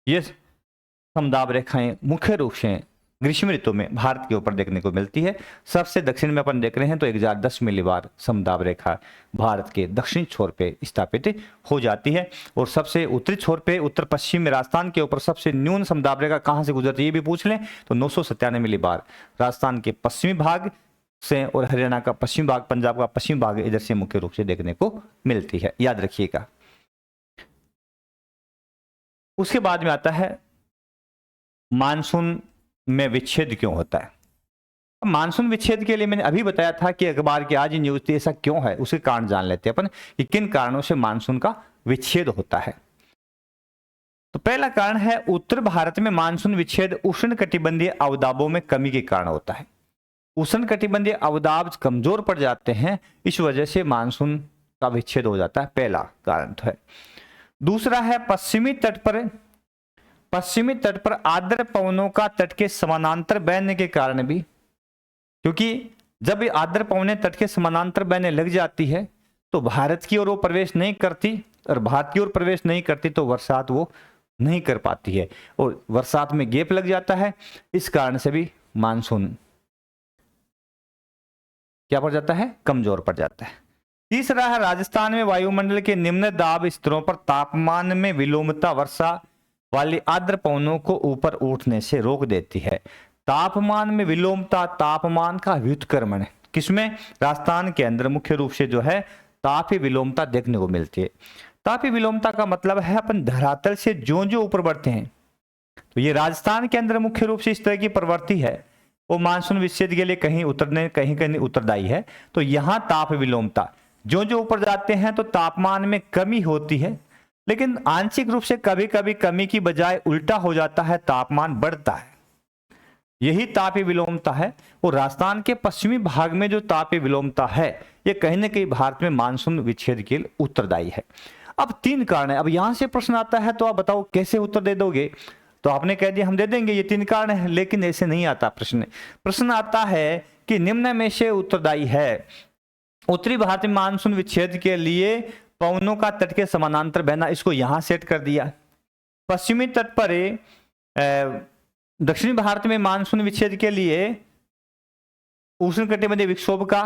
ये समदाब रेखाएं मुख्य रूप से ग्रीष्म ऋतु में भारत के ऊपर देखने को मिलती है। सबसे दक्षिण में अपन देख रहे हैं तो 1010 मिलीबार समदाब रेखा भारत के दक्षिणी छोर पे स्थापित हो जाती है, और सबसे उत्तरी छोर पे उत्तर पश्चिम में राजस्थान के ऊपर सबसे न्यून समदाब रेखा कहां से गुजरती है ये भी पूछ लें तो 997 मिलीबार राजस्थान के पश्चिमी भाग से, और हरियाणा का पश्चिम भाग, पंजाब का पश्चिम भाग इधर से मुख्य रूप से देखने को मिलती है, याद रखिएगा। उसके बाद में आता है मानसून में विच्छेद क्यों होता है। मानसून विच्छेद के लिए मैंने अभी बताया था कि अखबार की आज ही न्यूज थी, ऐसा क्यों है उसके कारण जान लेते हैं अपन कि किन कारणों से मानसून का विच्छेद होता है। तो पहला कारण है उत्तर भारत में मानसून विच्छेद उष्णकटिबंधीय अवदाबों में कमी के कारण होता है। उष्णकटिबंधीय अवदाब कमजोर पड़ जाते हैं, इस वजह से मानसून का विच्छेद हो जाता है, पहला कारण तो है। दूसरा है पश्चिमी तट पर आर्द्र पवनों का तट के समानांतर बहने के कारण भी, क्योंकि जब ये आर्द्र पवनें तट के समानांतर बहने लग जाती है तो भारत की ओर वो प्रवेश नहीं करती, और भारत की ओर प्रवेश नहीं करती तो बरसात वो नहीं कर पाती है, और बरसात में गैप लग जाता है। इस कारण से भी मानसून क्या पड़ जाता है, कमजोर पड़ जाता है। तीसरा है राजस्थान में वायुमंडल के निम्न दाब स्तरों पर तापमान में विलोमता वर्षा वाली आर्द्र पवनों को ऊपर उठने से रोक देती है। तापमान में विलोमता तापमान का व्युत्क्रमण है। किसमें? राजस्थान के अंदर मुख्य रूप से जो है तापीय विलोमता देखने को मिलती है। तापीय विलोमता का मतलब है अपन धरातल से जो जो ऊपर बढ़ते हैं, तो ये राजस्थान के अंदर मुख्य रूप से इस तरह की प्रवृत्ति है। वो मानसून विच्छेद के लिए कहीं उतरने कहीं कहीं उत्तरदायी है। तो यहाँ ताप विलोमता जो जो ऊपर जाते हैं तो तापमान में कमी होती है, लेकिन आंशिक रूप से कभी कभी कमी की बजाय उल्टा हो जाता है, तापमान बढ़ता है। यही तापीय विलोमता है। और राजस्थान के पश्चिमी भाग में जो तापीय विलोमता है ये कहीं ना कहीं भारत में मानसून विच्छेद के लिए उत्तरदायी है। अब 3 कारण है। अब यहां से प्रश्न आता है तो आप बताओ कैसे उत्तर दे दोगे? तो आपने कह दिया हम दे देंगे, ये 3 कारण है, लेकिन ऐसे नहीं आता प्रश्न आता है कि निम्न में से उत्तरदायी है। उत्तरी भारत में मानसून विच्छेद के लिए पवनों का तट के समानांतर बहना, इसको यहां सेट कर दिया। पश्चिमी तट पर दक्षिणी भारत में मानसून विच्छेद के लिए उष्णकटिबंधीय विक्षोभ का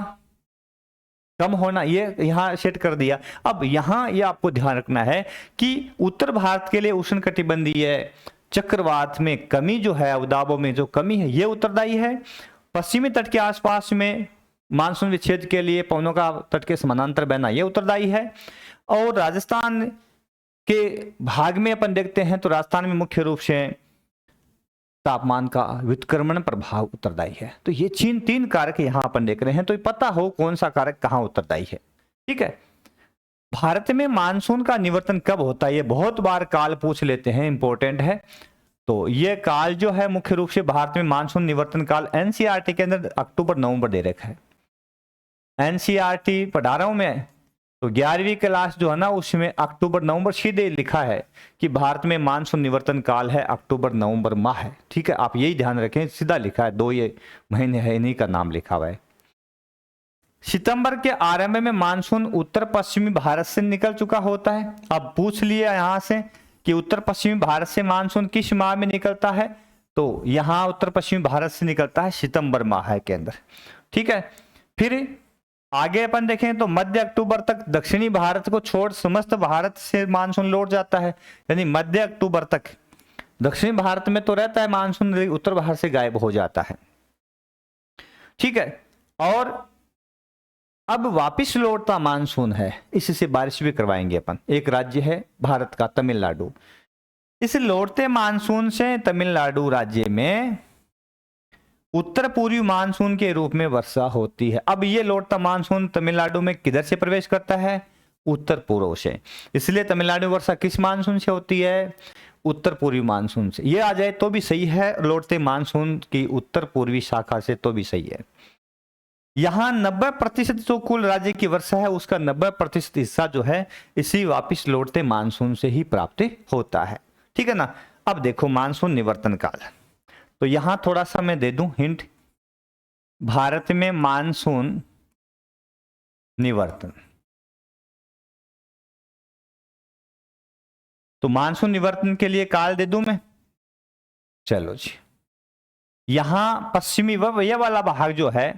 कम होना, ये यहां सेट कर दिया। अब यहां ये आपको ध्यान रखना है कि उत्तर भारत के लिए उष्णकटिबंधीय चक्रवात में कमी जो है, उदाबों में जो कमी है, ये उत्तरदायी है। पश्चिमी तट के आसपास में मानसून विच्छेद के लिए पवनों का तट के समानांतर बहना, ये उत्तरदायी है। और राजस्थान के भाग में अपन देखते हैं तो राजस्थान में मुख्य रूप से तापमान का व्युत्क्रमण प्रभाव उत्तरदायी है। तो ये 3 कारक यहां अपन देख रहे हैं, तो पता हो कौन सा कारक कहां उत्तरदायी है। ठीक है। भारत में मानसून का निवर्तन कब होता है, ये बहुत बार काल पूछ लेते हैं, इंपॉर्टेंट है। तो ये काल जो है मुख्य रूप से भारत में मानसून निवर्तन काल एनसीईआरटी के अंदर अक्टूबर नवंबर दे रखा है। एनसीईआरटी पढ़ा रहा हूं मैं, तो 11वीं क्लास जो है ना उसमें अक्टूबर नवंबर सीधे लिखा है कि भारत में मानसून निवर्तन काल है अक्टूबर नवंबर माह है। ठीक है, आप यही ध्यान रखें, सीधा लिखा है, 2 ये महीने है, इन्हीं का नाम लिखा हुआ है। सितंबर के आरंभ में मानसून उत्तर पश्चिमी भारत से निकल चुका होता है। अब पूछ लिया यहां से कि उत्तर पश्चिमी भारत से मानसून किस माह में निकलता है, तो यहां उत्तर पश्चिमी भारत से निकलता है सितंबर माह के अंदर। ठीक है। फिर आगे अपन देखें तो मध्य अक्टूबर तक दक्षिणी भारत को छोड़ समस्त भारत से मानसून लौट जाता है, यानी मध्य अक्टूबर तक दक्षिणी भारत में तो रहता है मानसून, उत्तर भारत से गायब हो जाता है। ठीक है। और अब वापिस लौटता मानसून है, इससे बारिश भी करवाएंगे अपन। एक राज्य है भारत का तमिलनाडु, इस लौटते मानसून से तमिलनाडु राज्य में उत्तर पूर्वी मानसून के रूप में वर्षा होती है। अब ये लौटता मानसून तमिलनाडु में किधर से प्रवेश करता है? उत्तर पूर्व से। इसलिए तमिलनाडु वर्षा किस मानसून से होती है? उत्तर पूर्वी मानसून से। ये आ जाए तो भी सही है, लौटते मानसून की उत्तर पूर्वी शाखा से, तो भी सही है। यहां 90% जो कुल राज्य की वर्षा है उसका 90% हिस्सा जो है इसी वापिस लौटते मानसून से ही प्राप्त होता है। ठीक है ना। अब देखो मानसून निवर्तन काल, तो यहां थोड़ा सा मैं दे दूं हिंट। भारत में मानसून निवर्तन, तो मानसून निवर्तन के लिए काल दे दूं मैं। चलो जी, यहां पश्चिमी ये वाला भाग जो है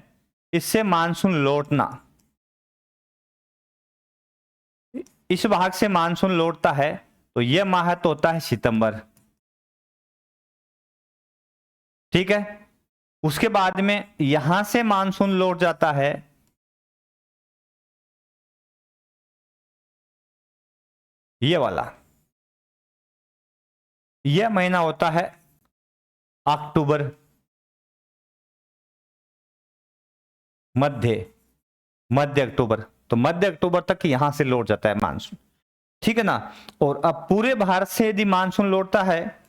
इससे मानसून लौटना, इस भाग से मानसून लौटता है, तो यह माह तो होता है सितंबर। ठीक है। उसके बाद में यहां से मानसून लौट जाता है ये वाला, यह महीना होता है अक्टूबर, मध्य अक्टूबर, तो मध्य अक्टूबर तक यहां से लौट जाता है मानसून। ठीक है ना। और अब पूरे भारत से यदि मानसून लौटता है,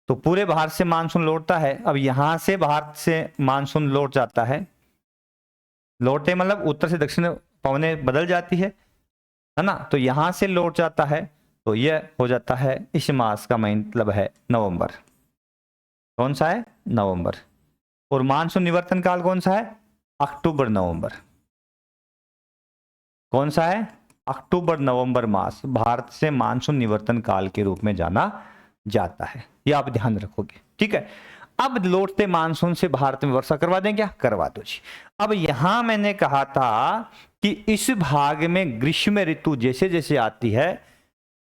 तो पूरे भारत से मानसून लौटता है, अब यहां से भारत से मानसून लौट जाता है, लौटे मतलब उत्तर से दक्षिण पवनें बदल जाती है ना, तो यहां से लौट जाता है, तो यह हो जाता है इस मास का मतलब है नवंबर। कौन सा है? नवंबर। और मानसून निवर्तन काल कौन सा है? अक्टूबर नवंबर। कौन सा है? अक्टूबर नवंबर मास भारत से मानसून निवर्तन काल के रूप में जाना जाता है, ये आप ध्यान रखोगे। ठीक है। अब लौटते मानसून से भारत में वर्षा करवा दें क्या? करवा दो जी। अब यहां मैंने कहा था कि इस भाग में ग्रीष्म ऋतु जैसे जैसे आती है,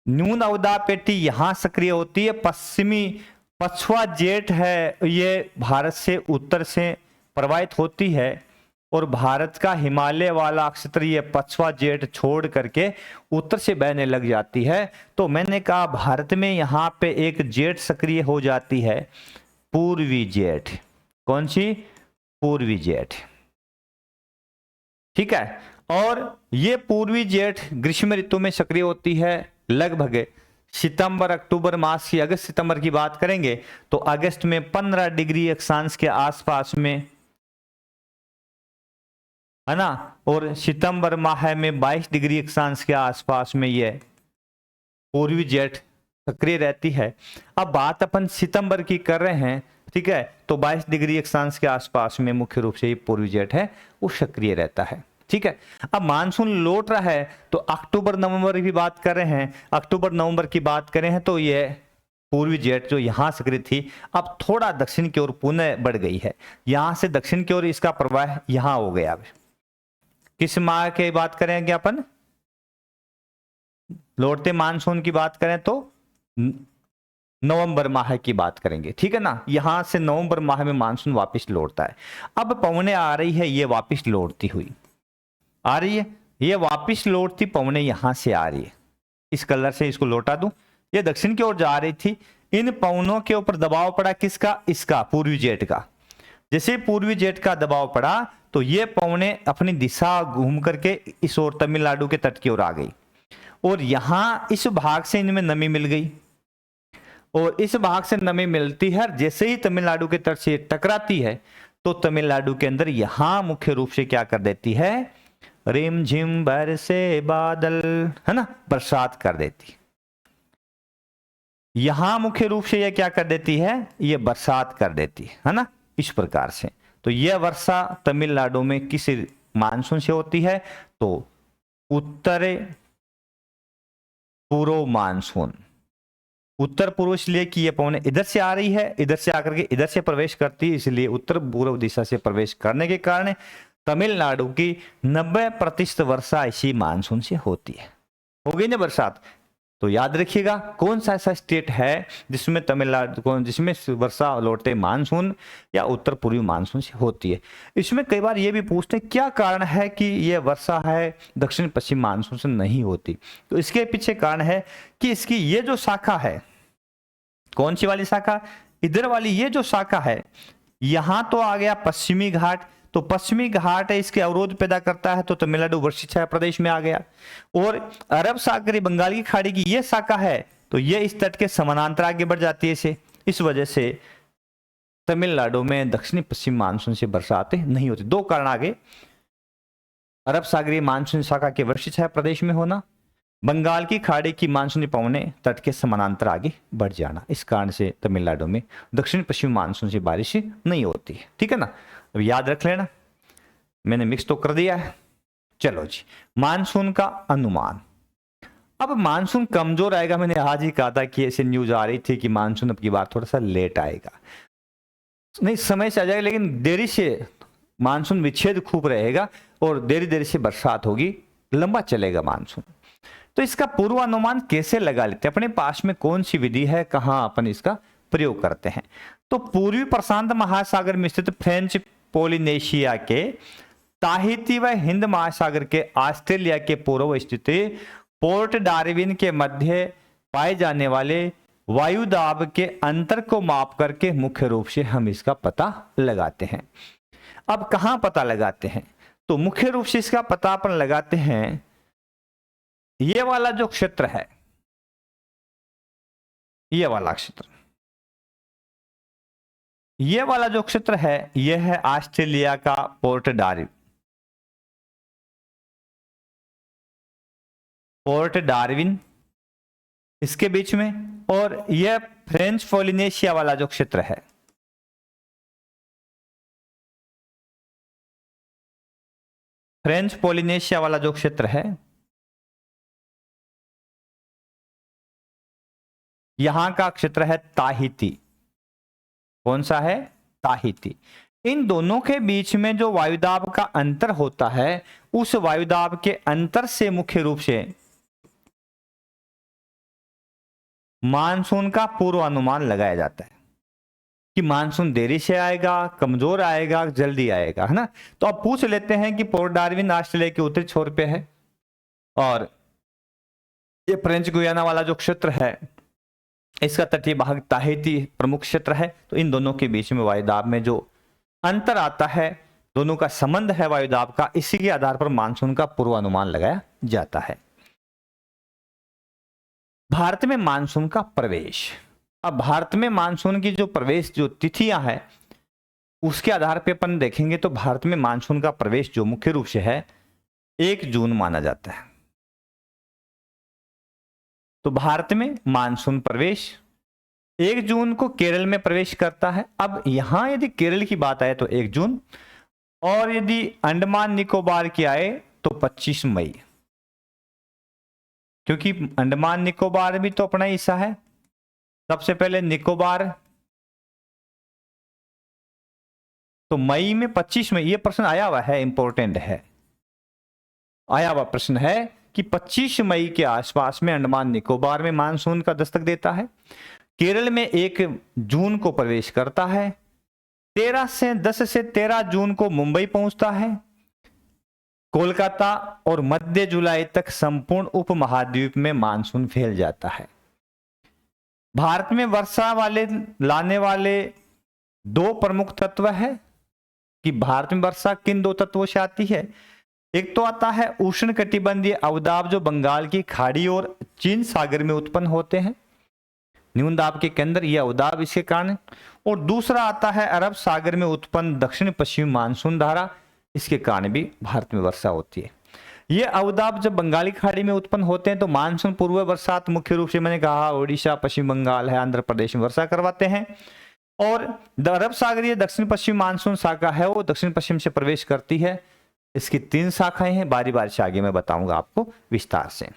न्यून अवदाब पेटी यहां सक्रिय होती है। पश्चिमी पछुआ जेठ है, ये भारत से उत्तर से प्रवाहित होती है और भारत का हिमालय वाला क्षेत्र ये पछुआ जेठ छोड़ करके उत्तर से बहने लग जाती है। तो मैंने कहा भारत में यहाँ पे एक जेठ सक्रिय हो जाती है, पूर्वी जेठ। कौन सी? पूर्वी जेठ। ठीक है। और ये पूर्वी जेठ ग्रीष्म ऋतु में सक्रिय होती है लगभग सितंबर अक्टूबर मास की। अगस्त सितंबर की बात करेंगे तो अगस्त में 15 डिग्री अक्षांश के आसपास में, है ना, और सितंबर माह में 22 डिग्री अक्षांश के आसपास में ये पूर्वी जेठ सक्रिय रहती है। अब बात अपन सितंबर की कर रहे हैं, ठीक है, तो 22 डिग्री अक्षांश के आसपास में मुख्य रूप से ये पूर्वी जेठ है वो सक्रिय रहता है। ठीक है। अब मानसून लौट रहा है तो अक्टूबर नवंबर की बात कर रहे हैं, अक्टूबर नवंबर की बात करें हैं तो ये पूर्वी जेट जो यहां सक्रिय थी अब थोड़ा दक्षिण की ओर पुनः बढ़ गई है। यहां से दक्षिण की ओर इसका प्रवाह यहां हो गया। अब किस माह की बात करेंगे अपन? लौटते मानसून की बात करें तो नवंबर माह की बात करेंगे। ठीक है ना, यहां से नवंबर माह में मानसून वापस लौटता है। अब पवने आ रही है, ये वापस लौटती हुई आ रही है, ये वापस लौटती पवने यहां से आ रही है। इस कलर से इसको लौटा दूं, ये दक्षिण की ओर जा रही थी। इन पवनों के ऊपर दबाव पड़ा किसका? इसका, पूर्वी जेट का। जैसे पूर्वी जेट का दबाव पड़ा तो ये पवने अपनी दिशा घूम करके इस ओर तमिलनाडु के तट की ओर आ गई और यहां इस भाग से इनमें नमी मिल गई और इस भाग से नमी मिलती है। जैसे ही तमिलनाडु के तट से टकराती है तो तमिलनाडु के अंदर यहां मुख्य रूप से क्या कर देती है? रिमझिम बरसे बादल, है ना, बरसात कर देती। यहां मुख्य रूप से यह क्या कर देती है? ये बरसात कर देती है ना, इस प्रकार से। तो यह वर्षा तमिलनाडु में किस मानसून से होती है? तो उत्तर पूर्व मानसून। उत्तर पूर्व इसलिए कि ये पवन इधर से आ रही है, इधर से आकर के इधर से प्रवेश करती है, इसलिए उत्तर पूर्व दिशा से प्रवेश करने के कारण तमिलनाडु की 90% वर्षा इसी मानसून से होती है। हो गई ना बरसात? तो याद रखिएगा कौन सा ऐसा स्टेट है जिसमें तमिलनाडु, जिसमें वर्षा लौटते मानसून या उत्तर पूर्वी मानसून से होती है। इसमें कई बार ये भी पूछते हैं क्या कारण है कि ये वर्षा है दक्षिण पश्चिम मानसून से नहीं होती। तो इसके पीछे कारण है कि इसकी ये जो शाखा है, कौन सी वाली शाखा? इधर वाली ये जो शाखा है, यहां तो आ गया पश्चिमी घाट, तो पश्चिमी घाट है इसके अवरोध पैदा करता है, तो तमिलनाडु वर्षी छाया प्रदेश में आ गया। और अरब सागरी बंगाल की खाड़ी की ये शाखा है तो ये इस तट के समानांतर आगे बढ़ जाती है इसे, इस वजह से तमिलनाडु में दक्षिणी पश्चिम मानसून से बरसातें नहीं होती। दो कारण आगे, अरब सागरी मानसून शाखा के वर्षी छाया प्रदेश में होना, बंगाल की खाड़ी की मानसूनी पवनें तट के समानांतर आगे बढ़ जाना, इस कारण से तमिलनाडु में दक्षिण पश्चिम मानसून से बारिश नहीं होती है। ठीक है ना, अब याद रख लेना, मैंने मिक्स तो कर दिया है। चलो जी, मानसून का अनुमान। अब मानसून कमजोर आएगा, मैंने आज ही कहा था कि ऐसे न्यूज आ रही थी कि मानसून अब की बार थोड़ा सा लेट आएगा, नहीं समय से आ जाएगा लेकिन देरी से मानसून विच्छेद खूब रहेगा और देरी देरी से बरसात होगी, लंबा चलेगा मानसून। तो इसका पूर्वानुमान कैसे लगा लेते हैं? अपने पास में कौन सी विधि है, कहां अपन इसका प्रयोग करते हैं? तो पूर्वी प्रशांत महासागर में स्थित फ्रेंच पोलिनेशिया के, ताहिती व हिंद महासागर के, ऑस्ट्रेलिया के पूर्व स्थित पोर्ट डार्विन के मध्य पाए जाने वाले वायुदाब के अंतर को माप करके मुख्य रूप से हम इसका पता लगाते हैं। अब कहां पता लगाते हैं? तो मुख्य रूप से इसका पता अपन लगाते हैं, ये वाला जो क्षेत्र है, ये वाला क्षेत्र, ये वाला जो क्षेत्र है, यह है ऑस्ट्रेलिया का पोर्ट डार्विन, पोर्ट डार्विन इसके बीच में, और यह फ्रेंच पोलिनेशिया वाला जो क्षेत्र है, फ्रेंच पोलिनेशिया वाला जो क्षेत्र है, यहां का क्षेत्र है ताहिती। कौन सा है? ताहिती। इन दोनों के बीच में जो वायुदाब का अंतर होता है, उस वायुदाब के अंतर से मुख्य रूप से मानसून का पूर्वानुमान लगाया जाता है कि मानसून देरी से आएगा, कमजोर आएगा, जल्दी आएगा, है ना। तो अब पूछ लेते हैं कि पोर्ट डार्विन ऑस्ट्रेलिया के उत्तरी छोर पे है और ये फ्रेंच गुयाना वाला जो क्षेत्र है, इसका तटीय भाग ताहिती प्रमुख क्षेत्र है। तो इन दोनों के बीच में वायुदाब में जो अंतर आता है, दोनों का संबंध है वायुदाब का, इसी के आधार पर मानसून का पूर्वानुमान लगाया जाता है। भारत में मानसून का प्रवेश। अब भारत में मानसून की जो प्रवेश जो तिथियां हैं, उसके आधार पर अपन देखेंगे तो भारत में मानसून का प्रवेश जो मुख्य रूप से है 1 जून माना जाता है। तो भारत में मानसून प्रवेश 1 जून को केरल में प्रवेश करता है। अब यहां यदि केरल की बात आए तो 1 जून, और यदि अंडमान निकोबार की आए तो 25 मई, क्योंकि अंडमान निकोबार भी तो अपना हिस्सा है। सबसे पहले निकोबार, तो मई में 25 मई, ये प्रश्न आया हुआ है, इंपॉर्टेंट है, आया हुआ प्रश्न है कि 25 मई के आसपास में अंडमान निकोबार में मानसून का दस्तक देता है। केरल में 1 जून को प्रवेश करता है। 10 से 13 जून को मुंबई पहुंचता है। कोलकाता और मध्य जुलाई तक संपूर्ण उपमहाद्वीप में मानसून फैल जाता है। भारत में वर्षा वाले लाने वाले 2 प्रमुख तत्व है कि भारत में वर्षा किन 2 तत्वों से आती है। एक तो आता है उष्ण कटिबंधीय अवदाब जो बंगाल की खाड़ी और चीन सागर में उत्पन्न होते हैं, न्यून दाब के केंद्र, यह अवदाब इसके कारण। और दूसरा आता है अरब सागर में उत्पन्न दक्षिण पश्चिमी मानसून धारा, इसके कारण भी भारत में वर्षा होती है। ये अवदाब जब बंगाली खाड़ी में उत्पन्न होते हैं तो मानसून पूर्व बरसात मुख्य रूप से मैंने कहा उड़ीसा, पश्चिम बंगाल है, आंध्र प्रदेश में वर्षा करवाते हैं। और अरब सागरीय दक्षिण पश्चिम मानसून शाखा है वो दक्षिण पश्चिम से प्रवेश करती है। इसकी 3 शाखाएं हैं, बारी बारी से आगे मैं बताऊंगा आपको विस्तार से।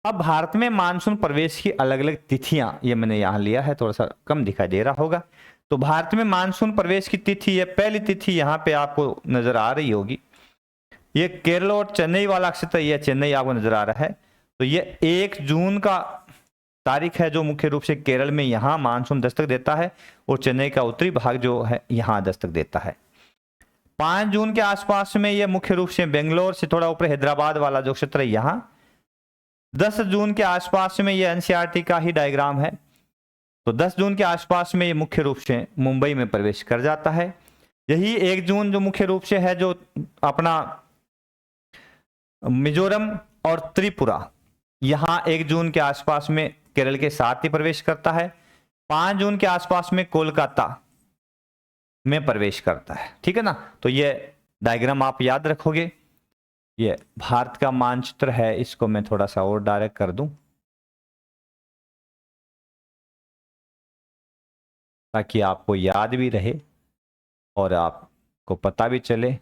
अब भारत में मानसून प्रवेश की अलग अलग तिथियां, ये मैंने यहां लिया है, थोड़ा सा कम दिखाई दे रहा होगा। तो भारत में मानसून प्रवेश की तिथि है, पहली तिथि यहां पे आपको नजर आ रही होगी, ये केरल और चेन्नई वाला क्षेत्र, यह चेन्नई आपको नजर आ रहा है। तो ये 1 जून का तारीख है जो मुख्य रूप से केरल में यहां मानसून दस्तक देता है, और चेन्नई का उत्तरी भाग जो है यहां दस्तक देता है। 5 जून के आसपास में यह मुख्य रूप से बेंगलोर से थोड़ा ऊपर हैदराबाद वाला जो क्षेत्र है यहां। 10 जून के आसपास में यह एनसीईआरटी का ही डायग्राम है। तो 10 जून के आसपास में ये मुख्य रूप से मुंबई में प्रवेश कर जाता है। यही 1 जून जो मुख्य रूप से है जो अपना मिजोरम और त्रिपुरा, यहां 1 जून के आसपास में केरल के साथ ही प्रवेश करता है। 5 जून के आसपास में कोलकाता में प्रवेश करता है, ठीक है ना। तो ये डायग्राम आप याद रखोगे। ये भारत का मानचित्र है, इसको मैं थोड़ा सा और डायरेक्ट कर दूं ताकि आपको याद भी रहे और आपको पता भी चले।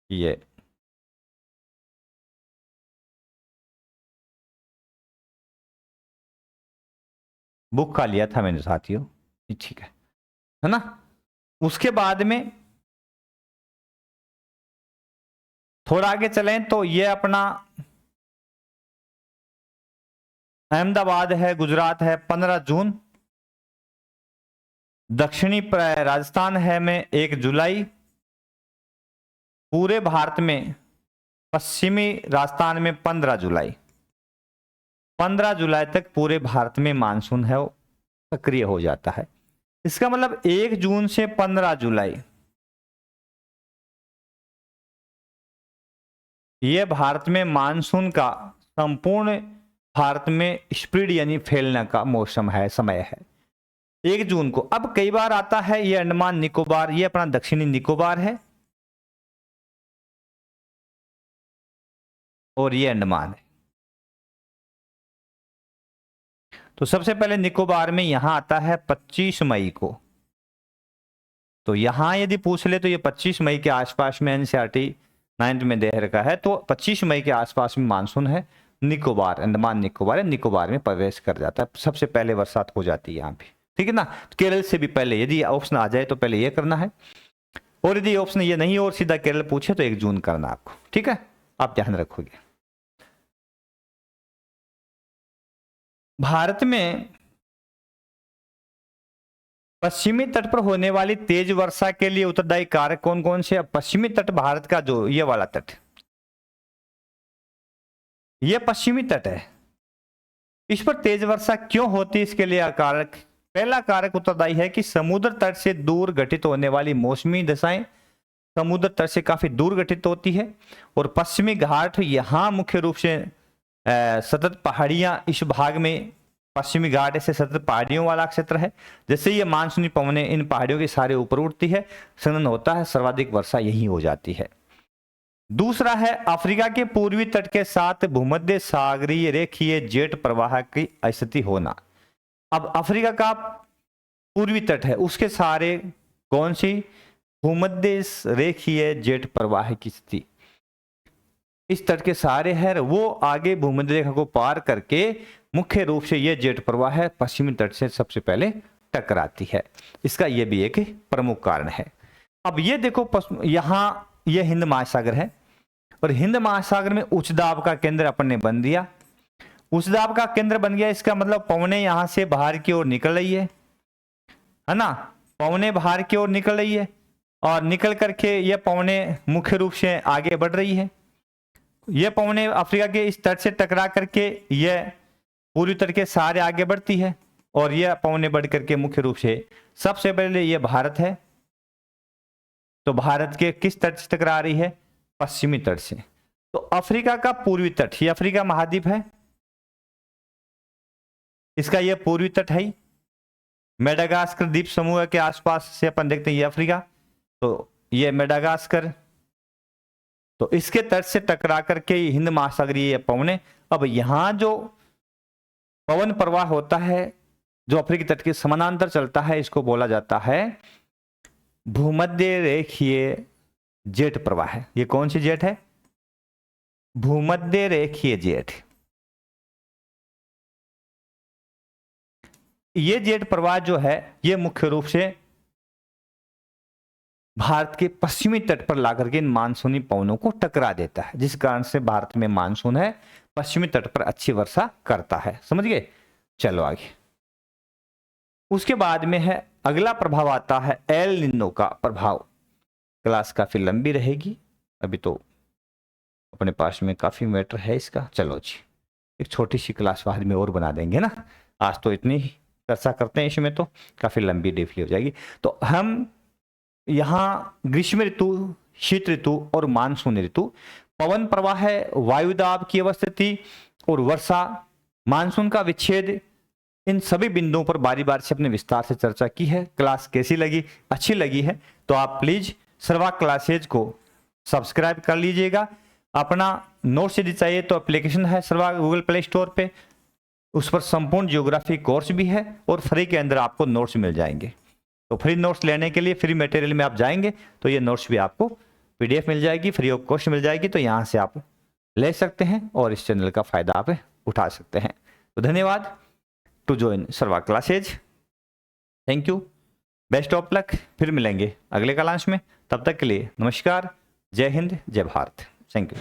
ये बुक का लिया था मैंने साथियों, ठीक है ना। उसके बाद में थोड़ा आगे चलें तो ये अपना अहमदाबाद है, गुजरात है, 15 जून। दक्षिणी राजस्थान है में 1 जुलाई। पूरे भारत में पश्चिमी राजस्थान में 15 जुलाई। 15 जुलाई तक पूरे भारत में मानसून है वो सक्रिय हो जाता है। इसका मतलब 1 जून से 15 जुलाई ये भारत में मानसून का संपूर्ण भारत में स्प्रीड यानी फैलने का मौसम है, समय है 1 जून को। अब कई बार आता है ये अंडमान निकोबार, ये अपना दक्षिणी निकोबार है और ये अंडमान है। तो सबसे पहले निकोबार में यहां आता है 25 मई को। तो यहां यदि पूछ ले तो ये 25 मई के आसपास में एनसीईआरटी 9th में दे रखा है। तो 25 मई के आसपास में मानसून है। निकोबार, अंडमान निकोबार है, निकोबार में प्रवेश कर जाता है, सबसे पहले बरसात हो जाती है यहाँ पे, ठीक है ना। तो केरल से भी पहले यदि ऑप्शन आ जाए तो पहले ये करना है, और यदि ऑप्शन ये नहीं और सीधा केरल पूछे तो 1 जून करना आपको, ठीक है, आप ध्यान रखोगे। भारत में पश्चिमी तट पर होने वाली तेज वर्षा के लिए उत्तरदायी कारक कौन कौन से? पश्चिमी तट भारत का जो ये वाला तट, ये पश्चिमी तट है, इस पर तेज वर्षा क्यों होती है? इसके लिए कारक, पहला कारक उत्तरदायी है कि समुद्र तट से दूर घटित होने वाली मौसमी दशाएं समुद्र तट से काफी दूर घटित होती है, और पश्चिमी घाट यहाँ मुख्य रूप से सतत पहाड़ियां, इस भाग में पश्चिमी घाट ऐसे सतत पहाड़ियों वाला क्षेत्र है। जैसे ये मानसूनी पवनें इन पहाड़ियों के सारे ऊपर उठती है, संघनन होता है, सर्वाधिक वर्षा यही हो जाती है। दूसरा है अफ्रीका के पूर्वी तट के साथ भूमध्य सागरीय रेखीय जेट प्रवाह की स्थिति होना। अब अफ्रीका का पूर्वी तट है, उसके सारे कौन सी? भूमध्य रेखीय जेट प्रवाह की स्थिति, इस तट के सारे है, वो आगे भूमध्य रेखा को पार करके मुख्य रूप से ये जेट प्रवाह है पश्चिमी तट से सबसे पहले टकराती है। इसका ये भी एक प्रमुख कारण है। अब ये देखो यहाँ ये हिंद महासागर है, और हिंद महासागर में उच्च दाब का केंद्र अपन ने बन दिया। उच्च दाब का केंद्र बन गया, इसका मतलब पवनें यहां से बाहर की ओर निकल रही है ना, पवनें बाहर की ओर निकल रही है, और निकल करके ये पवनें मुख्य रूप से आगे बढ़ रही है। ये पवनें अफ्रीका के इस तट से टकरा करके ये पूर्वी तट के सारे आगे बढ़ती है, और यह पवनें बढ़ करके मुख्य रूप से सबसे पहले ये भारत है, तो भारत के किस तट से टकरा रही है? पश्चिमी तट से। तो अफ्रीका का पूर्वी तट, ये अफ्रीका महाद्वीप है, इसका ये पूर्वी तट है, मेडागास्कर द्वीप समूह के आसपास से अपन देखते हैं ये अफ्रीका, तो ये मेडागास्कर, तो इसके तट से टकरा करके हिंद महासागरीय पवनें, अब यहां जो पवन प्रवाह होता है जो अफ्रीकी तट के समानांतर चलता है, इसको बोला जाता है भूमध्य रेखीय जेट प्रवाह है। ये कौन सी जेट है? भूमध्य रेखीय जेट। ये जेट प्रवाह जो है ये मुख्य रूप से भारत के पश्चिमी तट पर लाकर के इन मानसूनी पवनों को टकरा देता है, जिस कारण से भारत में मानसून है पश्चिमी तट पर अच्छी वर्षा करता है। समझ गए? चलो आगे। उसके बाद में है अगला प्रभाव आता है एल निनो का प्रभाव। क्लास काफी लंबी रहेगी, अभी तो अपने पास में काफी मैटर है इसका। चलो जी, एक छोटी सी क्लास बाद में और बना देंगे ना, आज तो इतनी चर्चा करते हैं इसमें, तो काफी लंबी डीपली हो जाएगी। तो हम यहाँ ग्रीष्म ऋतु, शीत ऋतु और मानसून ऋतु, पवन प्रवाह है, वायुदाब की अवस्थिति और वर्षा, मानसून का विच्छेद, इन सभी बिंदुओं पर बारी बारी से अपने विस्तार से चर्चा की है। क्लास कैसी लगी? अच्छी लगी है तो आप प्लीज सर्वा क्लासेज को सब्सक्राइब कर लीजिएगा। अपना नोट्स यदि चाहिए तो एप्लीकेशन है सर्वा गूगल प्ले स्टोर पे, उस पर संपूर्ण ज्योग्राफी कोर्स भी है और फ्री के अंदर आपको नोट्स मिल जाएंगे। तो फ्री नोट्स लेने के लिए फ्री मटेरियल में आप जाएंगे तो ये नोट्स भी आपको पीडीएफ मिल जाएगी, फ्री ऑफ कॉस्ट मिल जाएगी, तो यहाँ से आप ले सकते हैं और इस चैनल का फायदा आप उठा सकते हैं। तो धन्यवाद टू ज्वाइन सर्वा classes, thank you, best of luck. फिर मिलेंगे अगले क्लास में, तब तक के लिए नमस्कार, जय हिंद, जय भारत, थैंक यू।